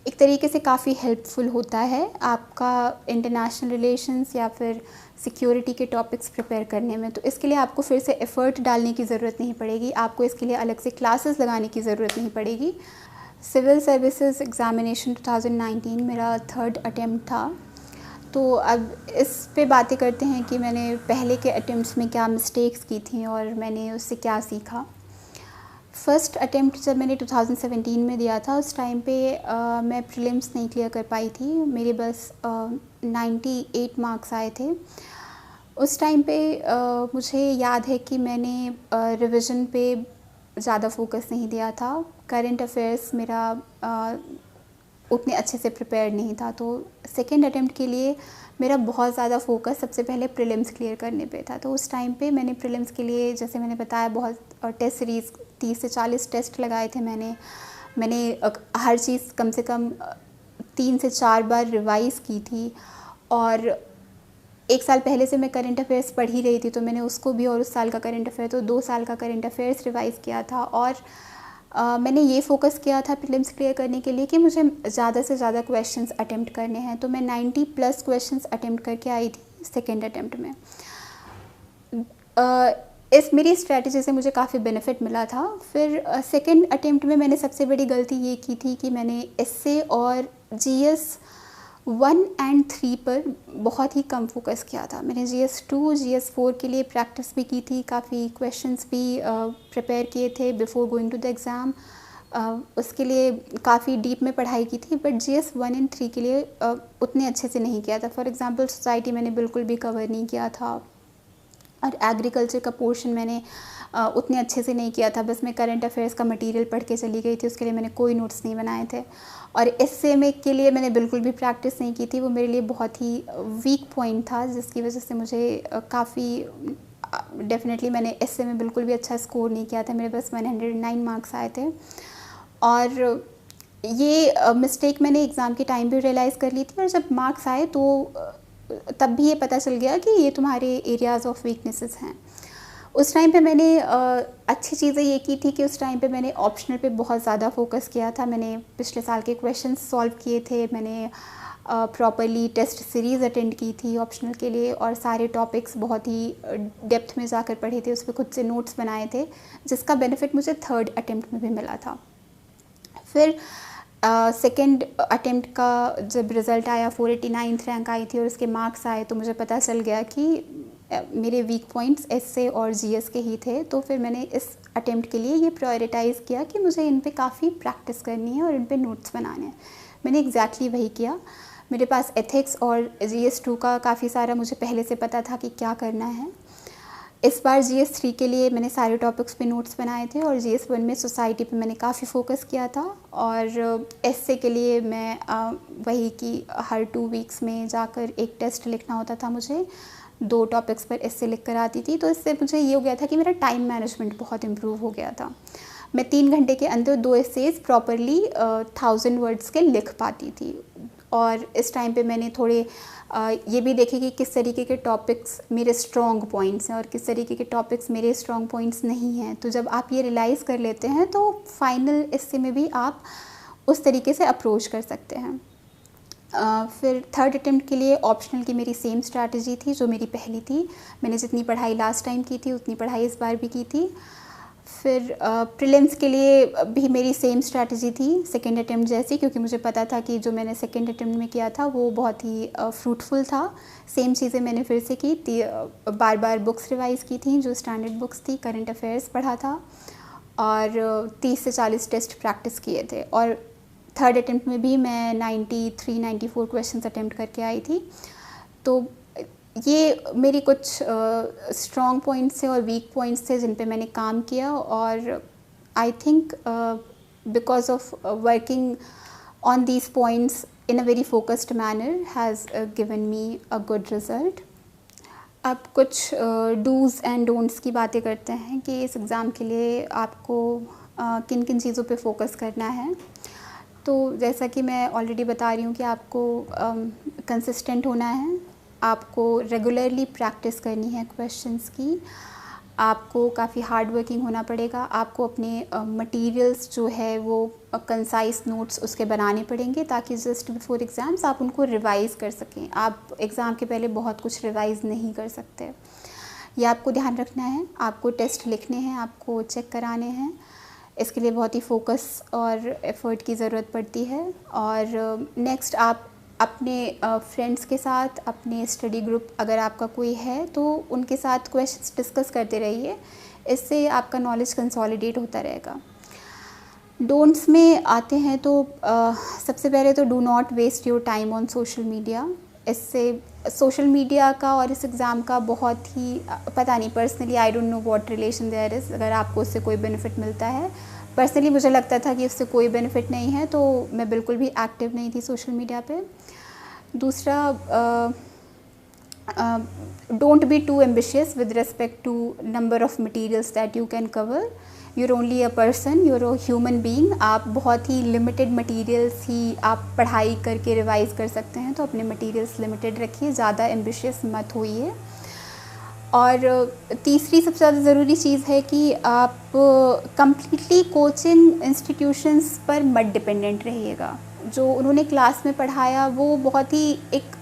एक तरीके से काफ़ी हेल्पफुल होता है आपका इंटरनेशनल रिलेशंस या फिर सिक्योरिटी के टॉपिक्स प्रिपेयर करने में। तो इसके लिए आपको फिर से एफ़र्ट डालने की ज़रूरत नहीं पड़ेगी, आपको इसके लिए अलग से क्लासेस लगाने की ज़रूरत नहीं पड़ेगी। सिविल सर्विसेज एग्ज़ामिनेशन 2019 मेरा थर्ड अटेम्प्ट था। तो अब इस पे बातें करते हैं कि मैंने पहले के अटेम्प्ट्स में क्या मिस्टेक्स की थी और मैंने उससे क्या सीखा। फ़र्स्ट अटेम्प्ट जब मैंने 2017 में दिया था, उस टाइम पे मैं प्रीलिम्स नहीं क्लियर कर पाई थी। मेरे बस 98 मार्क्स आए थे। उस टाइम पे मुझे याद है कि मैंने रिवीजन पे ज़्यादा फोकस नहीं दिया था। करंट अफेयर्स मेरा उतने अच्छे से प्रिपेयर नहीं था। तो सेकंड अटेम्प्ट के लिए मेरा बहुत ज़्यादा फोकस सबसे पहले प्रीलिम्स क्लियर करने पे था। तो उस टाइम पे मैंने प्रीलिम्स के लिए, जैसे मैंने बताया, बहुत टेस्ट सीरीज़ 30 से 40 टेस्ट लगाए थे मैंने हर चीज़ कम से कम 3 से 4 बार रिवाइज़ की थी। और एक साल पहले से मैं करंट अफेयर्स पढ़ ही रही थी, तो मैंने उसको भी, और उस साल का करंट अफेयर, तो 2 साल का करंट अफेयर्स रिवाइज़ किया था। और मैंने ये फ़ोकस किया था प्रीलिम्स क्लियर करने के लिए कि मुझे ज़्यादा से ज़्यादा क्वेश्चंस अटेम्प्ट करने हैं। तो मैं 90 प्लस क्वेश्चंस अटेम्प्ट करके आई थी सेकेंड अटेम्प्ट में। इस मेरी स्ट्रैटेजी से मुझे काफ़ी बेनिफिट मिला था। फिर सेकेंड अटेम्प्ट में मैंने सबसे बड़ी गलती ये की थी कि मैंने एसए और जीएस 1 और 3 पर बहुत ही कम फोकस किया था। मैंने जीएस 2, जीएस 4 के लिए प्रैक्टिस भी की थी, काफ़ी क्वेश्चंस भी प्रिपेयर किए थे before going to the exam. उसके लिए काफ़ी डीप में पढ़ाई की थी, बट जीएस 1 और 3 के लिए उतने अच्छे से नहीं किया था। फॉर एग्ज़ाम्पल सोसाइटी मैंने बिल्कुल भी कवर नहीं किया था, और एग्रीकल्चर का पोर्शन मैंने उतने अच्छे से नहीं किया था। बस मैं करंट अफेयर्स का मटेरियल पढ़ के चली गई थी, उसके लिए मैंने कोई नोट्स नहीं बनाए थे। और एसए में के लिए मैंने बिल्कुल भी प्रैक्टिस नहीं की थी। वो मेरे लिए बहुत ही वीक पॉइंट था, जिसकी वजह से मुझे काफ़ी डेफिनेटली मैंने एसए में बिल्कुल भी अच्छा स्कोर नहीं किया था। मेरे बस 109 मार्क्स आए थे। और ये मिस्टेक मैंने एग्ज़ाम के टाइम भी रियलाइज़ कर ली थी, और जब मार्क्स आए तो तब भी ये पता चल गया कि ये तुम्हारे एरियाज़ ऑफ वीकनेसेस हैं। उस टाइम पे मैंने अच्छी चीज़ें ये की थी कि उस टाइम पे मैंने ऑप्शनल पे बहुत ज़्यादा फोकस किया था। मैंने पिछले साल के क्वेश्चंस सॉल्व किए थे, मैंने प्रॉपर्ली टेस्ट सीरीज़ अटेंड की थी ऑप्शनल के लिए, और सारे टॉपिक्स बहुत ही डेप्थ में जाकर पढ़े थे, उस पर खुद से नोट्स बनाए थे, जिसका बेनिफिट मुझे थर्ड अटेम्प्ट में भी मिला था। फिर सेकेंड अटेम्प्ट का जब रिज़ल्ट आया, 489 रैंक आई थी और उसके मार्क्स आए, तो मुझे पता चल गया कि मेरे वीक पॉइंट्स एसए और जीएस के ही थे। तो फिर मैंने इस अटेम्प्ट के लिए ये प्रायोरिटाइज़ किया कि मुझे इन पे काफ़ी प्रैक्टिस करनी है और इन पे नोट्स बनाने हैं। मैंने एग्जैक्टली वही किया। मेरे पास एथिक्स और जीएस 2 का काफ़ी सारा मुझे पहले से पता था कि क्या करना है। इस बार जीएस 3 के लिए मैंने सारे टॉपिक्स पे नोट्स बनाए थे, और जीएस 1 में सोसाइटी पे मैंने काफ़ी फोकस किया था। और एसए के लिए मैं वही कि हर 2 वीक्स में जाकर एक टेस्ट लिखना होता था मुझे, 2 टॉपिक्स पर एसए लिख कर आती थी। तो इससे मुझे ये हो गया था कि मेरा टाइम मैनेजमेंट बहुत इम्प्रूव हो गया था। मैं 3 घंटे के अंदर 2 एसेज प्रॉपरली 1000 वर्ड्स के लिख पाती थी। और इस टाइम पे मैंने थोड़े ये भी देखे कि किस तरीके के टॉपिक्स मेरे स्ट्रॉन्ग पॉइंट्स हैं और किस तरीके के टॉपिक्स मेरे स्ट्रॉन्ग पॉइंट्स नहीं हैं। तो जब आप ये रियलाइज़ कर लेते हैं, तो फाइनल एसे में भी आप उस तरीके से अप्रोच कर सकते हैं। फिर थर्ड अटेम्प्ट के लिए ऑप्शनल की मेरी सेम स्ट्रैटेजी थी जो मेरी पहली थी। मैंने जितनी पढ़ाई लास्ट टाइम की थी उतनी पढ़ाई इस बार भी की थी। फिर प्रीलिम्स के लिए भी मेरी सेम स्ट्रैटेजी थी सेकेंड अटेम्प्ट जैसी, क्योंकि मुझे पता था कि जो मैंने सेकेंड अटेम्प्ट में किया था वो बहुत ही फ्रूटफुल था। सेम चीज़ें मैंने फिर से की, बार बार बुक्स रिवाइज़ की थी, जो स्टैंडर्ड बुक्स थी, करंट अफेयर्स पढ़ा था, और 30 से 40 टेस्ट प्रैक्टिस किए थे। और थर्ड अटेम्प्ट में भी मैं 93-94 क्वेश्चंस अटेम्प्ट करके आई थी। तो ये मेरी कुछ स्ट्रॉन्ग पॉइंट्स थे और वीक पॉइंट्स थे जिन पे मैंने काम किया, और I think because of working on these points in a very focused manner has given me a good result. अब कुछ डूज़ एंड डोंट्स की बातें करते हैं कि इस एग्ज़ाम के लिए आपको किन किन चीज़ों पे फोकस करना है। तो जैसा कि मैं ऑलरेडी बता रही हूँ कि आपको कंसिस्टेंट होना है, आपको रेगुलरली प्रैक्टिस करनी है क्वेश्चंस की, आपको काफ़ी हार्ड वर्किंग होना पड़ेगा, आपको अपने मटेरियल्स जो है वो कंसाइज नोट्स उसके बनाने पड़ेंगे ताकि जस्ट बिफोर एग्ज़ाम्स आप उनको रिवाइज़ कर सकें। आप एग्ज़ाम के पहले बहुत कुछ रिवाइज़ नहीं कर सकते, ये आपको ध्यान रखना है। आपको टेस्ट लिखने हैं, आपको चेक कराने हैं। इसके लिए बहुत ही फोकस और एफ़र्ट की ज़रूरत पड़ती है। और नेक्स्ट आप अपने फ्रेंड्स के साथ, अपने स्टडी ग्रुप अगर आपका कोई है तो उनके साथ क्वेश्चंस डिस्कस करते रहिए, इससे आपका नॉलेज कंसोलिडेट होता रहेगा। डोंट्स में आते हैं तो सबसे पहले तो do not waste your time on social media. इससे सोशल मीडिया का और इस एग्ज़ाम का बहुत ही पता नहीं, personally I don't know what relation there is, अगर आपको उससे कोई बेनिफिट मिलता है। पर्सनली मुझे लगता था कि उससे कोई बेनिफिट नहीं है, तो मैं बिल्कुल भी एक्टिव नहीं थी सोशल मीडिया पे। दूसरा, don't be too ambitious with respect to number of materials that you can cover. You're only a person, you're a human being. आप बहुत ही लिमिटेड मटीरियल्स ही आप पढ़ाई करके रिवाइज़ कर सकते हैं, तो अपने मटीरियल्स लिमिटेड रखिए, ज़्यादा एम्बिशियस मत होइए। और तीसरी सबसे ज़्यादा ज़रूरी चीज़ है कि आप कम्प्लीटली कोचिंग इंस्टीट्यूशंस पर मत डिपेंडेंट रहिएगा। जो उन्होंने क्लास में पढ़ाया वो बहुत ही एक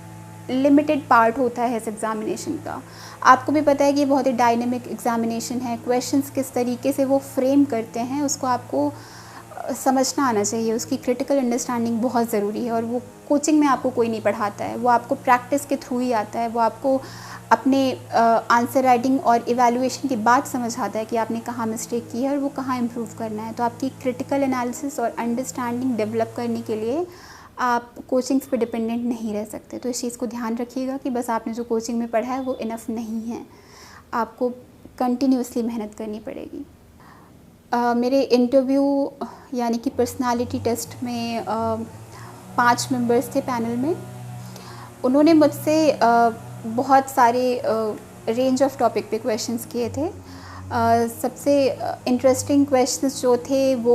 लिमिटेड पार्ट होता है इस एग्ज़ामिनेशन का। आपको भी पता है कि ये बहुत ही डायनेमिक एग्ज़ामिनेशन है, क्वेश्चंस किस तरीके से वो फ्रेम करते हैं उसको आपको समझना आना चाहिए, उसकी क्रिटिकल अंडरस्टैंडिंग बहुत ज़रूरी है। और वो कोचिंग में आपको कोई नहीं पढ़ाता है, वो आपको प्रैक्टिस के थ्रू ही आता है। वो आपको अपने आंसर राइटिंग और इवैल्यूएशन के बाद समझ आता है कि आपने कहाँ मिस्टेक की है और वो कहाँ इम्प्रूव करना है। तो आपकी क्रिटिकल एनालिसिस और अंडरस्टैंडिंग डेवलप करने के लिए आप कोचिंग्स पे डिपेंडेंट नहीं रह सकते। तो इस चीज़ को ध्यान रखिएगा कि बस आपने जो कोचिंग में पढ़ा है वो इनफ नहीं है, आपको कंटिन्यूसली मेहनत करनी पड़ेगी। मेरे इंटरव्यू यानी कि पर्सनालिटी टेस्ट में 5 मेंबर्स थे पैनल में। उन्होंने मुझसे बहुत सारे रेंज ऑफ टॉपिक पे क्वेश्चंस किए थे। सबसे इंटरेस्टिंग क्वेश्चंस जो थे वो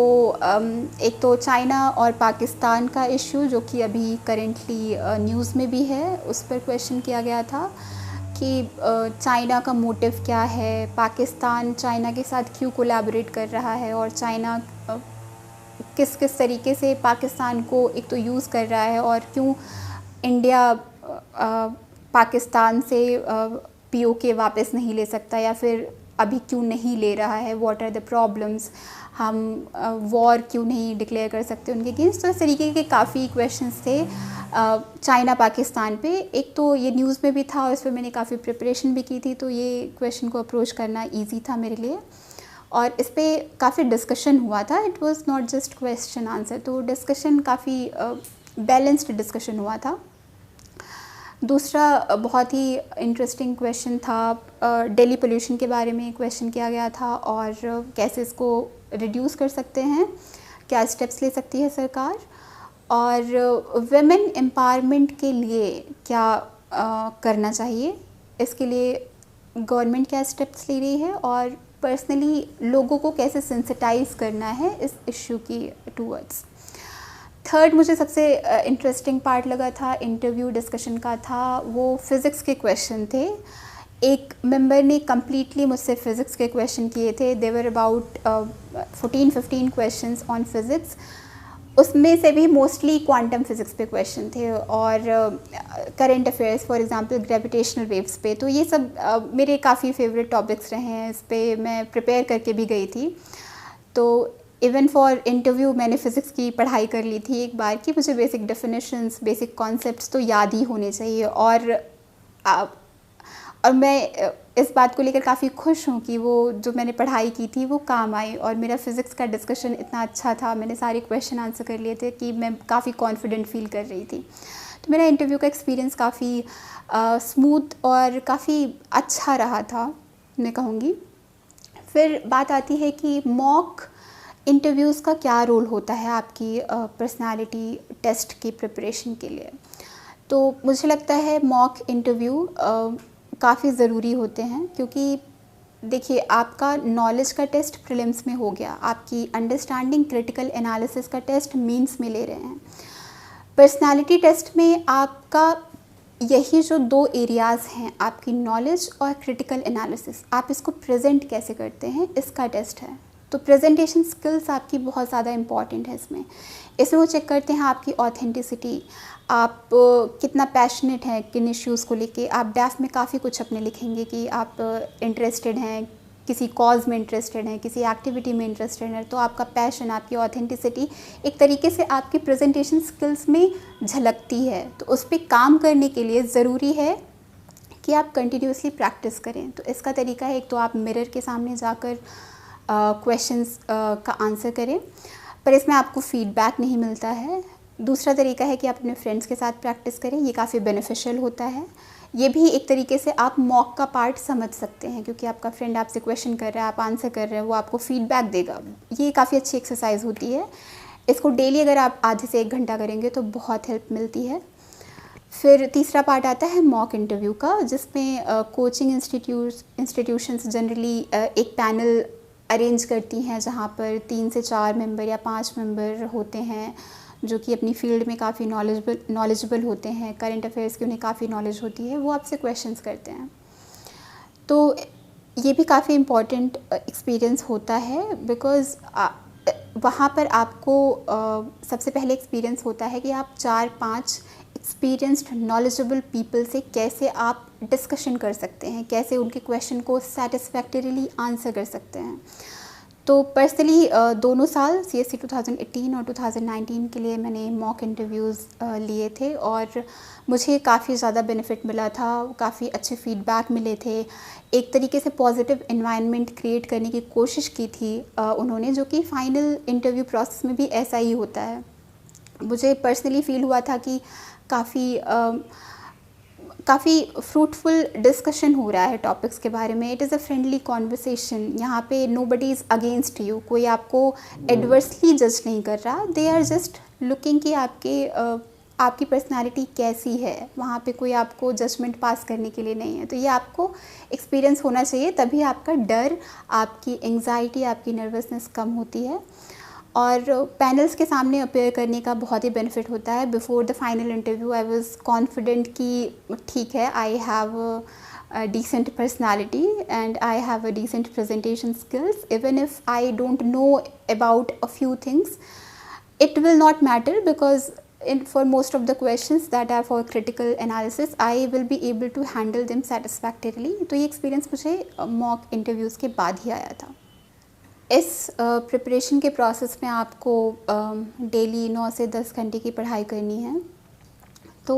एक तो चाइना और पाकिस्तान का इशू, जो कि अभी करेंटली न्यूज़ में भी है, उस पर क्वेश्चन किया गया था कि चाइना का मोटिव क्या है, पाकिस्तान चाइना के साथ क्यों कोलैबोरेट कर रहा है, और चाइना किस किस तरीके से पाकिस्तान को एक तो यूज़ कर रहा है, और क्यों इंडिया पाकिस्तान से पीओके वापस नहीं ले सकता, या फिर अभी क्यों नहीं ले रहा है, व्हाट आर द प्रॉब्लम्स, हम वॉर क्यों नहीं डिक्लेयर कर सकते उनके अगेंस्ट। तो इस तरीके के काफ़ी क्वेश्चंस थे चाइना पाकिस्तान पे। एक तो ये न्यूज़ में भी था और इस पर मैंने काफ़ी प्रिपरेशन भी की थी, तो ये क्वेश्चन को अप्रोच करना ईजी था मेरे लिए। और इस पर काफ़ी डिस्कशन हुआ था, it was not just question answer, तो डिस्कशन काफ़ी बैलेंस्ड डिस्कशन हुआ था। दूसरा बहुत ही इंटरेस्टिंग क्वेश्चन था, दिल्ली पोल्यूशन के बारे में क्वेश्चन किया गया था, और कैसे इसको रिड्यूस कर सकते हैं, क्या स्टेप्स ले सकती है सरकार, और वेमेन एम्पावरमेंट के लिए क्या करना चाहिए, इसके लिए गवर्नमेंट क्या स्टेप्स ले रही है, और पर्सनली लोगों को कैसे सेंसिटाइज करना है इस इश्यू की टूवर्ड्स। थर्ड मुझे सबसे इंटरेस्टिंग पार्ट लगा था इंटरव्यू डिस्कशन का था, वो फ़िज़िक्स के क्वेश्चन थे। एक मेंबर ने कम्प्लीटली मुझसे फ़िज़िक्स के क्वेश्चन किए थे, देवर अबाउट 14-15 क्वेश्चंस ऑन फ़िज़िक्स। उसमें से भी मोस्टली क्वांटम फ़िज़िक्स पे क्वेश्चन थे, और current affairs for example gravitational waves पे। तो ये सब मेरे काफ़ी फेवरेट टॉपिक्स रहे हैं, इस पर मैं प्रिपेयर करके भी गई थी। तो इवन फॉर इंटरव्यू मैंने फ़िज़िक्स की पढ़ाई कर ली थी एक बार, कि मुझे बेसिक डेफिनेशंस, बेसिक कॉन्सेप्ट्स तो याद ही होने चाहिए। और मैं इस बात को लेकर काफ़ी खुश हूँ कि वो जो मैंने पढ़ाई की थी वो काम आई, और मेरा फ़िज़िक्स का डिस्कशन इतना अच्छा था, मैंने सारे क्वेश्चन आंसर कर लिए थे कि मैं काफ़ी कॉन्फिडेंट फ़ील कर रही थी। तो मेरा इंटरव्यू का एक्सपीरियंस काफ़ी स्मूथ और काफ़ी अच्छा रहा था, मैं कहूँगी। फिर बात आती है कि मॉक इंटरव्यूज़ का क्या रोल होता है आपकी पर्सनालिटी टेस्ट की प्रिपरेशन के लिए। तो मुझे लगता है मॉक इंटरव्यू काफ़ी ज़रूरी होते हैं, क्योंकि देखिए आपका नॉलेज का टेस्ट प्रीलिम्स में हो गया, आपकी अंडरस्टैंडिंग क्रिटिकल एनालिसिस का टेस्ट मीन्स में ले रहे हैं। पर्सनालिटी टेस्ट में आपका यही जो 2 एरियाज़ हैं, आपकी नॉलेज और क्रिटिकल एनालिसिस, आप इसको प्रेजेंट कैसे करते हैं, इसका टेस्ट है। तो प्रेजेंटेशन स्किल्स आपकी बहुत ज़्यादा इम्पॉर्टेंट है इसमें वो चेक करते हैं आपकी ऑथेंटिसिटी, आप कितना पैशनेट हैं किन इश्यूज़ को लेके। आप डैफ में काफ़ी कुछ अपने लिखेंगे कि आप इंटरेस्टेड हैं किसी कॉज में इंटरेस्टेड हैं, किसी एक्टिविटी में इंटरेस्टेड हैं, तो आपका पैशन, आपकी ऑथेंटिसिटी एक तरीके से आपकी प्रेजेंटेशन स्किल्स में झलकती है। तो उस पर काम करने के लिए ज़रूरी है कि आप कंटिन्यूसली प्रैक्टिस करें। तो इसका तरीका है, एक तो आप मिरर के सामने जाकर क्वेश्चंस का आंसर करें, पर इसमें आपको फीडबैक नहीं मिलता है। दूसरा तरीका है कि आप अपने फ्रेंड्स के साथ प्रैक्टिस करें, ये काफ़ी बेनिफिशियल होता है। ये भी एक तरीके से आप मॉक का पार्ट समझ सकते हैं, क्योंकि आपका फ्रेंड आपसे क्वेश्चन कर रहा है, आप आंसर कर रहे हैं, वो आपको फीडबैक देगा। ये काफ़ी अच्छी एक्सरसाइज होती है। इसको डेली अगर आप आधे से 1 घंटा करेंगे तो बहुत हेल्प मिलती है। फिर तीसरा पार्ट आता है मॉक इंटरव्यू का, जिसमें कोचिंग इंस्टीट्यूशंस जनरली एक पैनल अरेंज करती हैं, जहाँ पर 3 से 4 मेंबर या 5 मेंबर होते हैं जो कि अपनी फील्ड में काफ़ी नॉलेजेबल होते हैं, करंट अफेयर्स की उन्हें काफ़ी नॉलेज होती है, वो आपसे क्वेश्चंस करते हैं। तो ये भी काफ़ी इम्पॉर्टेंट एक्सपीरियंस होता है, बिकॉज़ वहाँ पर आपको सबसे पहले एक्सपीरियंस होता है कि आप 4-5 एक्सपीरियंस्ड नॉलेजेबल पीपल से कैसे आप डिस्कशन कर सकते हैं, कैसे उनके क्वेश्चन को सेटिस्फैक्टरीली आंसर कर सकते हैं। तो पर्सनली दोनों साल CSE 2018 और 2019 के लिए मैंने मॉक इंटरव्यूज़ लिए थे और मुझे काफ़ी ज़्यादा बेनिफिट मिला था, काफ़ी अच्छे फीडबैक मिले थे। एक तरीके से पॉजिटिव एनवायरनमेंट क्रिएट करने की कोशिश की थी उन्होंने, जो कि फ़ाइनल इंटरव्यू प्रोसेस में भी ऐसा ही होता है। मुझे पर्सनली फ़ील हुआ था कि काफ़ी फ्रूटफुल डिस्कशन हो रहा है टॉपिक्स के बारे में। It is a friendly conversation. यहाँ पे नोबडी इज़ अगेंस्ट यू, कोई आपको एडवर्सली जज नहीं कर रहा। दे आर जस्ट लुकिंग कि आपकी पर्सनालिटी कैसी है। वहाँ पे कोई आपको जजमेंट पास करने के लिए नहीं है। तो ये आपको एक्सपीरियंस होना चाहिए, तभी आपका डर, आपकी एंग्जाइटी, आपकी नर्वसनेस कम होती है। और पैनल्स के सामने अपेयर करने का बहुत ही बेनिफिट होता है। Before the final interview I was confident कि ठीक है, I have a decent personality and I have a decent presentation skills. Even if I don't know about a few things, it will not matter, because for most of the questions that are for critical analysis I will be able to handle them satisfactorily। तो ये experience मुझे mock interviews के बाद ही आया था। इस preparation के process में आपको डेली 9 से 10 घंटे की पढ़ाई करनी है। तो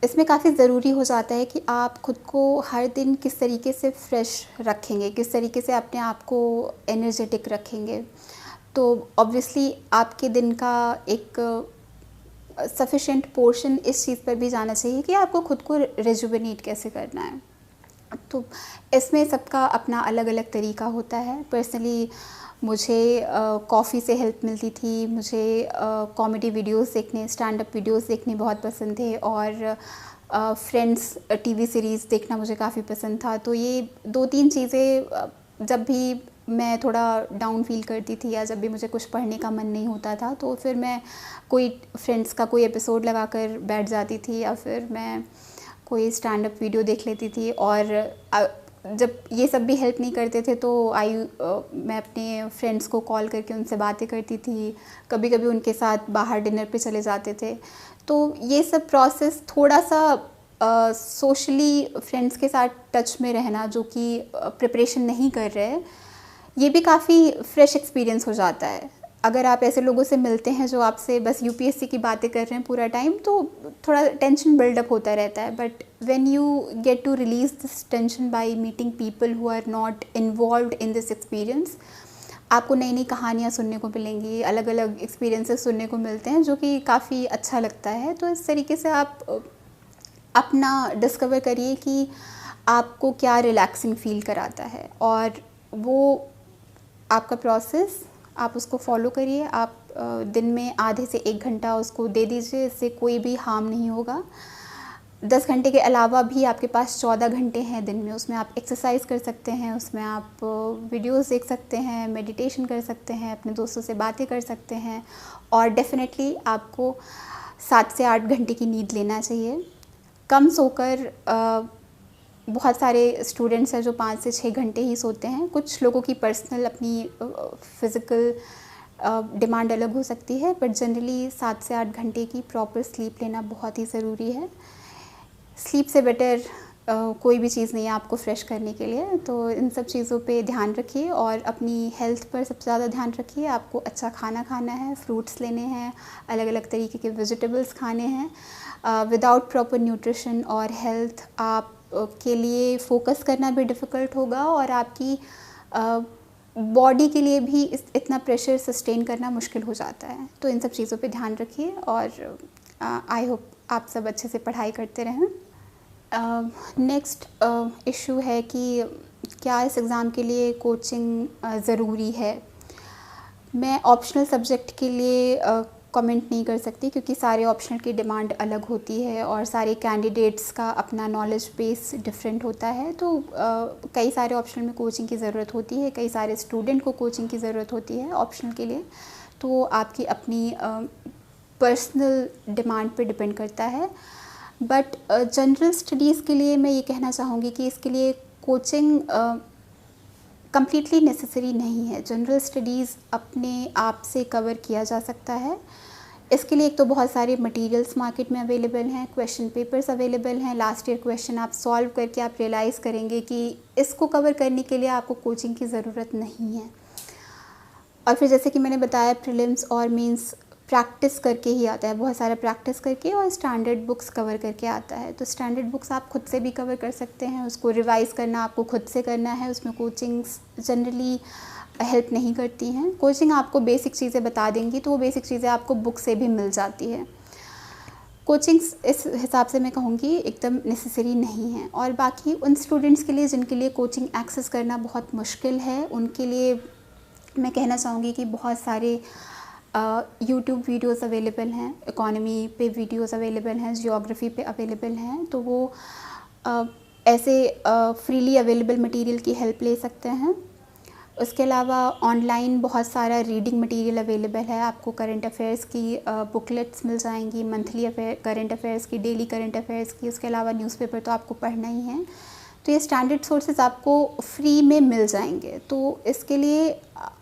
इसमें काफ़ी ज़रूरी हो जाता है कि आप खुद को हर दिन किस तरीके से फ्रेश रखेंगे, किस तरीके से अपने आप को एनर्जेटिक रखेंगे। तो ऑब्वियसली आपके दिन का एक सफिशेंट पोर्शन इस चीज़ पर भी जाना चाहिए कि आपको खुद को रिजुवेनेट कैसे करना है। तो इसमें सबका अपना अलग अलग तरीका होता है। पर्सनली मुझे कॉफ़ी से हेल्प मिलती थी। मुझे कॉमेडी वीडियोस देखने, स्टैंड अप वीडियोस देखने बहुत पसंद थे, और फ्रेंड्स टीवी सीरीज़ देखना मुझे काफ़ी पसंद था। तो ये 2-3 चीज़ें जब भी मैं थोड़ा डाउन फील करती थी या जब भी मुझे कुछ पढ़ने का मन नहीं होता था, तो फिर मैं कोई फ्रेंड्स का कोई एपिसोड लगा कर बैठ जाती थी, या फिर मैं कोई स्टैंड अप वीडियो देख लेती थी। और जब ये सब भी हेल्प नहीं करते थे तो मैं अपने फ्रेंड्स को कॉल करके उनसे बातें करती थी। कभी कभी उनके साथ बाहर डिनर पे चले जाते थे। तो ये सब प्रोसेस थोड़ा सा सोशली फ्रेंड्स के साथ टच में रहना, जो कि प्रिपरेशन नहीं कर रहे, ये भी काफ़ी फ्रेश एक्सपीरियंस हो जाता है। अगर आप ऐसे लोगों से मिलते हैं जो आपसे बस यूपीएससी की बातें कर रहे हैं पूरा टाइम, तो थोड़ा टेंशन बिल्डअप होता रहता है। But when you get to release this tension by meeting people who are not involved in this experience, आपको नई नई कहानियाँ सुनने को मिलेंगी, अलग अलग एक्सपीरियंसेस सुनने को मिलते हैं, जो कि काफ़ी अच्छा लगता है। तो इस तरीके से आप अपना डिस्कवर करिए कि आपको क्या रिलैक्सिंग फील कराता है, और वो आपका प्रोसेस आप उसको फॉलो करिए। आप दिन में आधे से 1 घंटा उसको दे दीजिए, इससे कोई भी हार्म नहीं होगा। 10 घंटे के अलावा भी आपके पास 14 घंटे हैं दिन में, उसमें आप एक्सरसाइज कर सकते हैं, उसमें आप वीडियोस देख सकते हैं, मेडिटेशन कर सकते हैं, अपने दोस्तों से बातें कर सकते हैं, और डेफिनेटली आपको 7 से 8 घंटे की नींद लेना चाहिए। कम सोकर बहुत सारे स्टूडेंट्स हैं जो 5 से 6 घंटे ही सोते हैं। कुछ लोगों की पर्सनल अपनी फिज़िकल डिमांड अलग हो सकती है, बट जनरली 7 से 8 घंटे की प्रॉपर स्लीप लेना बहुत ही ज़रूरी है। स्लीप से बेटर कोई भी चीज़ नहीं है आपको फ्रेश करने के लिए। तो इन सब चीज़ों पे ध्यान रखिए और अपनी हेल्थ पर सबसे ज़्यादा ध्यान रखिए। आपको अच्छा खाना खाना है, फ्रूट्स लेने हैं, अलग अलग तरीके के वेजिटेबल्स खाने हैं। विदाउट प्रॉपर न्यूट्रिशन और हेल्थ आप के लिए फ़ोकस करना भी डिफ़िकल्ट होगा और आपकी बॉडी के लिए भी इतना प्रेशर सस्टेन करना मुश्किल हो जाता है। तो इन सब चीज़ों पे ध्यान रखिए और आई होप आप सब अच्छे से पढ़ाई करते रहें। नेक्स्ट इशू है कि क्या इस एग्ज़ाम के लिए कोचिंग ज़रूरी है। मैं ऑप्शनल सब्जेक्ट के लिए कमेंट नहीं कर सकती क्योंकि सारे ऑप्शनल की डिमांड अलग होती है और सारे कैंडिडेट्स का अपना नॉलेज बेस डिफरेंट होता है। तो कई सारे ऑप्शनल में कोचिंग की ज़रूरत होती है, कई सारे स्टूडेंट को कोचिंग की ज़रूरत होती है ऑप्शनल के लिए। तो आपकी अपनी पर्सनल डिमांड पे डिपेंड करता है। बट जनरल स्टडीज़ के लिए मैं ये कहना चाहूँगी कि इसके लिए कोचिंग कम्प्लीटली नेसेसरी नहीं है। जनरल स्टडीज़ अपने आप से कवर किया जा सकता है। इसके लिए एक तो बहुत सारे मटेरियल्स मार्केट में अवेलेबल हैं, क्वेश्चन पेपर्स अवेलेबल हैं, लास्ट ईयर क्वेश्चन आप सॉल्व करके आप रियलाइज़ करेंगे कि इसको कवर करने के लिए आपको कोचिंग की ज़रूरत नहीं है। और फिर जैसे कि मैंने बताया प्रीलिम्स और मेंस प्रैक्टिस करके ही आता है, बहुत सारा प्रैक्टिस करके और स्टैंडर्ड बुक्स कवर करके आता है। तो स्टैंडर्ड बुक्स आप खुद से भी कवर कर सकते हैं, उसको रिवाइज़ करना आपको खुद से करना है। उसमें कोचिंग्स जनरली हेल्प नहीं करती हैं। कोचिंग आपको बेसिक चीज़ें बता देंगी तो वो बेसिक चीज़ें आपको बुक से भी मिल जाती है। कोचिंग्स इस हिसाब से मैं कहूँगी एकदम नेसेसरी नहीं है। और बाकी उन स्टूडेंट्स के लिए जिनके लिए कोचिंग एक्सेस करना बहुत मुश्किल है, उनके लिए मैं कहना चाहूँगी कि बहुत सारे यूट्यूब वीडियोस अवेलेबल हैं, इकोनॉमी पे वीडियोस अवेलेबल हैं, जियोग्राफी पे अवेलेबल हैं। तो वो ऐसे फ्रीली अवेलेबल मटेरियल की हेल्प ले सकते हैं। उसके अलावा ऑनलाइन बहुत सारा रीडिंग मटेरियल अवेलेबल है। आपको करंट अफेयर्स की बुकलेट्स मिल जाएंगी, मंथली करंट अफेयर्स की, डेली करंट अफेयर्स की। उसके अलावा न्यूज़पेपर तो आपको पढ़ना ही है। तो ये स्टैंडर्ड सोर्सेज आपको फ्री में मिल जाएंगे। तो इसके लिए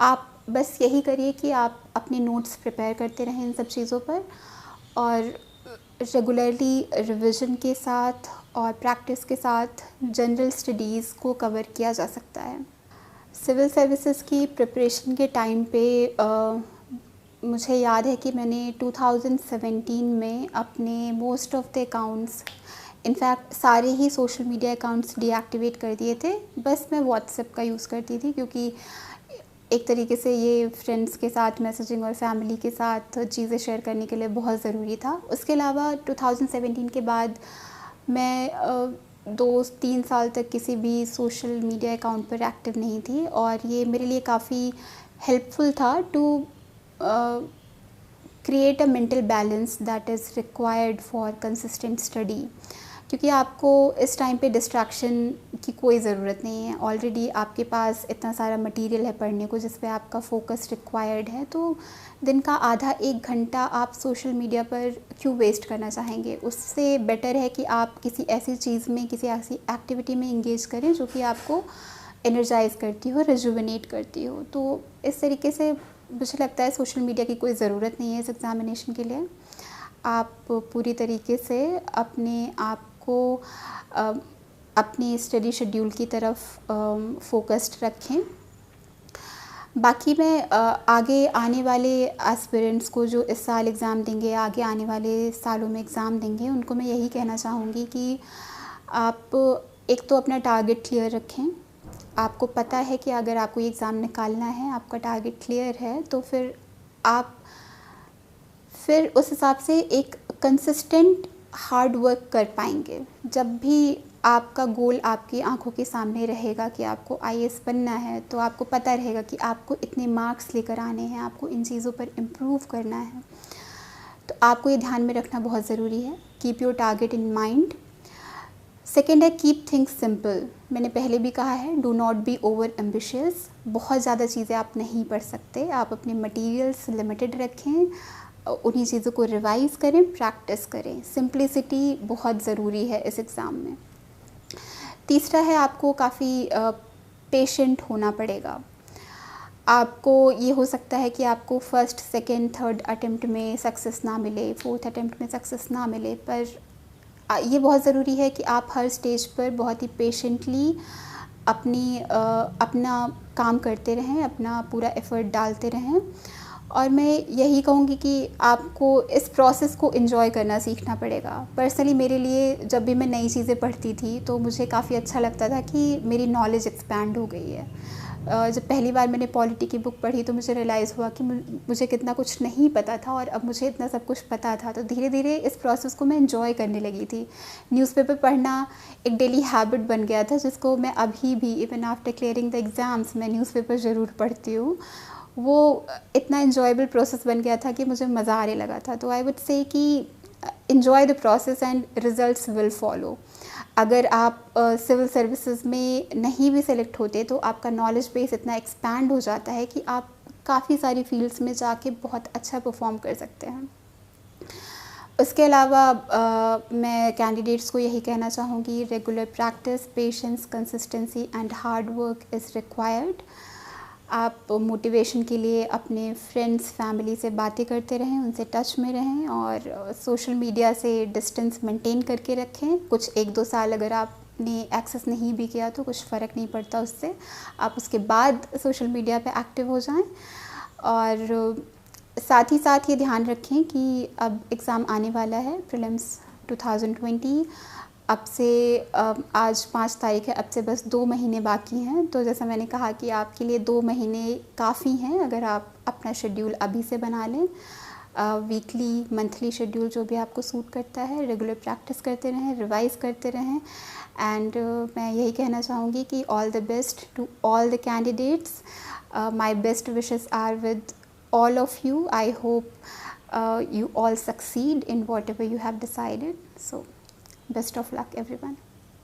आप बस यही करिए कि आप अपने नोट्स प्रिपेयर करते रहें इन सब चीज़ों पर और रेगुलरली रिवीजन के साथ और प्रैक्टिस के साथ जनरल स्टडीज़ को कवर किया जा सकता है। सिविल सर्विसेज की प्रिपरेशन के टाइम पे मुझे याद है कि मैंने 2017 में अपने most of the accounts, in fact सारे ही सोशल मीडिया अकाउंट्स डीएक्टिवेट कर दिए थे। बस मैं व्हाट्सएप का यूज़ करती थी क्योंकि एक तरीके से ये फ्रेंड्स के साथ मैसेजिंग और फैमिली के साथ चीज़ें शेयर करने के लिए बहुत ज़रूरी था। उसके अलावा 2017 के बाद मैं 2-3 साल तक किसी भी सोशल मीडिया अकाउंट पर एक्टिव नहीं थी और ये मेरे लिए काफ़ी हेल्पफुल था to create a mental balance that is required for consistent study. क्योंकि आपको इस टाइम पे डिस्ट्रैक्शन की कोई ज़रूरत नहीं है। ऑलरेडी आपके पास इतना सारा मटेरियल है पढ़ने को जिस पे आपका फोकस रिक्वायर्ड है। तो दिन का आधा 1 घंटा आप सोशल मीडिया पर क्यों वेस्ट करना चाहेंगे। उससे बेटर है कि आप किसी ऐसी चीज़ में, किसी ऐसी एक्टिविटी में इंगेज करें जो कि आपको एनर्जाइज़ करती हो, रिजुविनेट करती हो। तो इस तरीके से मुझे लगता है सोशल मीडिया की कोई ज़रूरत नहीं है इस एग्ज़ामिनेशन के लिए। आप पूरी तरीके से अपने आप को अपनी स्टडी शेड्यूल की तरफ फोकस्ड रखें। बाकी मैं आगे आने वाले एस्पिरेंट्स को जो इस साल एग्ज़ाम देंगे, आगे आने वाले सालों में एग्ज़ाम देंगे, उनको मैं यही कहना चाहूँगी कि आप एक तो अपना टारगेट क्लियर रखें। आपको पता है कि अगर आपको ये एग्ज़ाम निकालना है, आपका टारगेट क्लियर है, तो फिर आप उस हिसाब से एक कंसिस्टेंट हार्ड वर्क कर पाएंगे। जब भी आपका गोल आपकी आंखों के सामने रहेगा कि आपको आईएएस बनना है, तो आपको पता रहेगा कि आपको इतने मार्क्स लेकर आने हैं, आपको इन चीज़ों पर इम्प्रूव करना है। तो आपको ये ध्यान में रखना बहुत ज़रूरी है। Keep your target in mind. Second है कीप थिंग्स सिंपल। मैंने पहले भी कहा है, do not be over ambitious. बहुत ज़्यादा चीज़ें आप नहीं पढ़ सकते। आप अपने मटीरियल्स लिमिटेड रखें, उन्हीं चीज़ों को रिवाइज़ करें, प्रैक्टिस करें। सिंप्लिसिटी बहुत ज़रूरी है इस एग्ज़ाम में। तीसरा है, आपको काफ़ी पेशेंट होना पड़ेगा। आपको ये हो सकता है कि आपको फर्स्ट, सेकंड, थर्ड अटेम्प्ट में सक्सेस ना मिले, फोर्थ अटेम्प्ट में सक्सेस ना मिले, पर ये बहुत ज़रूरी है कि आप हर स्टेज पर बहुत ही पेशेंटली अपना काम करते रहें, अपना पूरा एफ़र्ट डालते रहें। और मैं यही कहूँगी कि आपको इस प्रोसेस को एंजॉय करना सीखना पड़ेगा। पर्सनली मेरे लिए जब भी मैं नई चीज़ें पढ़ती थी तो मुझे काफ़ी अच्छा लगता था कि मेरी नॉलेज एक्सपैंड हो गई है। जब पहली बार मैंने पॉलिटी की बुक पढ़ी तो मुझे रियलाइज़ हुआ कि मुझे कितना कुछ नहीं पता था और अब मुझे इतना सब कुछ पता था। तो धीरे धीरे इस प्रोसेस को मैं एंजॉय करने लगी थी। न्यूज़पेपर पढ़ना एक डेली हैबिट बन गया था, जिसको मैं अभी भी even after clearing the exams मैं न्यूज़पेपर ज़रूर पढ़ती हूँ। वो इतना एन्जॉयबल प्रोसेस बन गया था कि मुझे मज़ा आने लगा था। तो आई वुड से कि enjoy the process and results will follow. अगर आप सिविल सर्विसेज में नहीं भी सेलेक्ट होते तो आपका नॉलेज बेस इतना एक्सपैंड हो जाता है कि आप काफ़ी सारी फील्ड्स में जाके बहुत अच्छा परफॉर्म कर सकते हैं। उसके अलावा मैं कैंडिडेट्स को यही कहना चाहूँगी, regular practice, patience, consistency and hard work is required. आप मोटिवेशन के लिए अपने फ्रेंड्स, फैमिली से बातें करते रहें, उनसे टच में रहें और सोशल मीडिया से डिस्टेंस मेंटेन करके रखें। कुछ 1-2 साल अगर आपने एक्सेस नहीं भी किया तो कुछ फ़र्क नहीं पड़ता उससे, आप उसके बाद सोशल मीडिया पे एक्टिव हो जाएं। और साथ ही साथ ये ध्यान रखें कि अब एग्ज़ाम आने वाला है, प्रीलिम्स 2020। अब से आज 5 तारीख है, अब से बस 2 महीने बाकी हैं। तो जैसा मैंने कहा कि आपके लिए 2 महीने काफ़ी हैं अगर आप अपना शेड्यूल अभी से बना लें। वीकली, मंथली शेड्यूल जो भी आपको सूट करता है, रेगुलर प्रैक्टिस करते रहें, रिवाइज़ करते रहें। एंड मैं यही कहना चाहूँगी कि all the best to all the candidates. My best wishes are with all of you. I hope you all succeed in whatever you have decided. So best of luck everyone.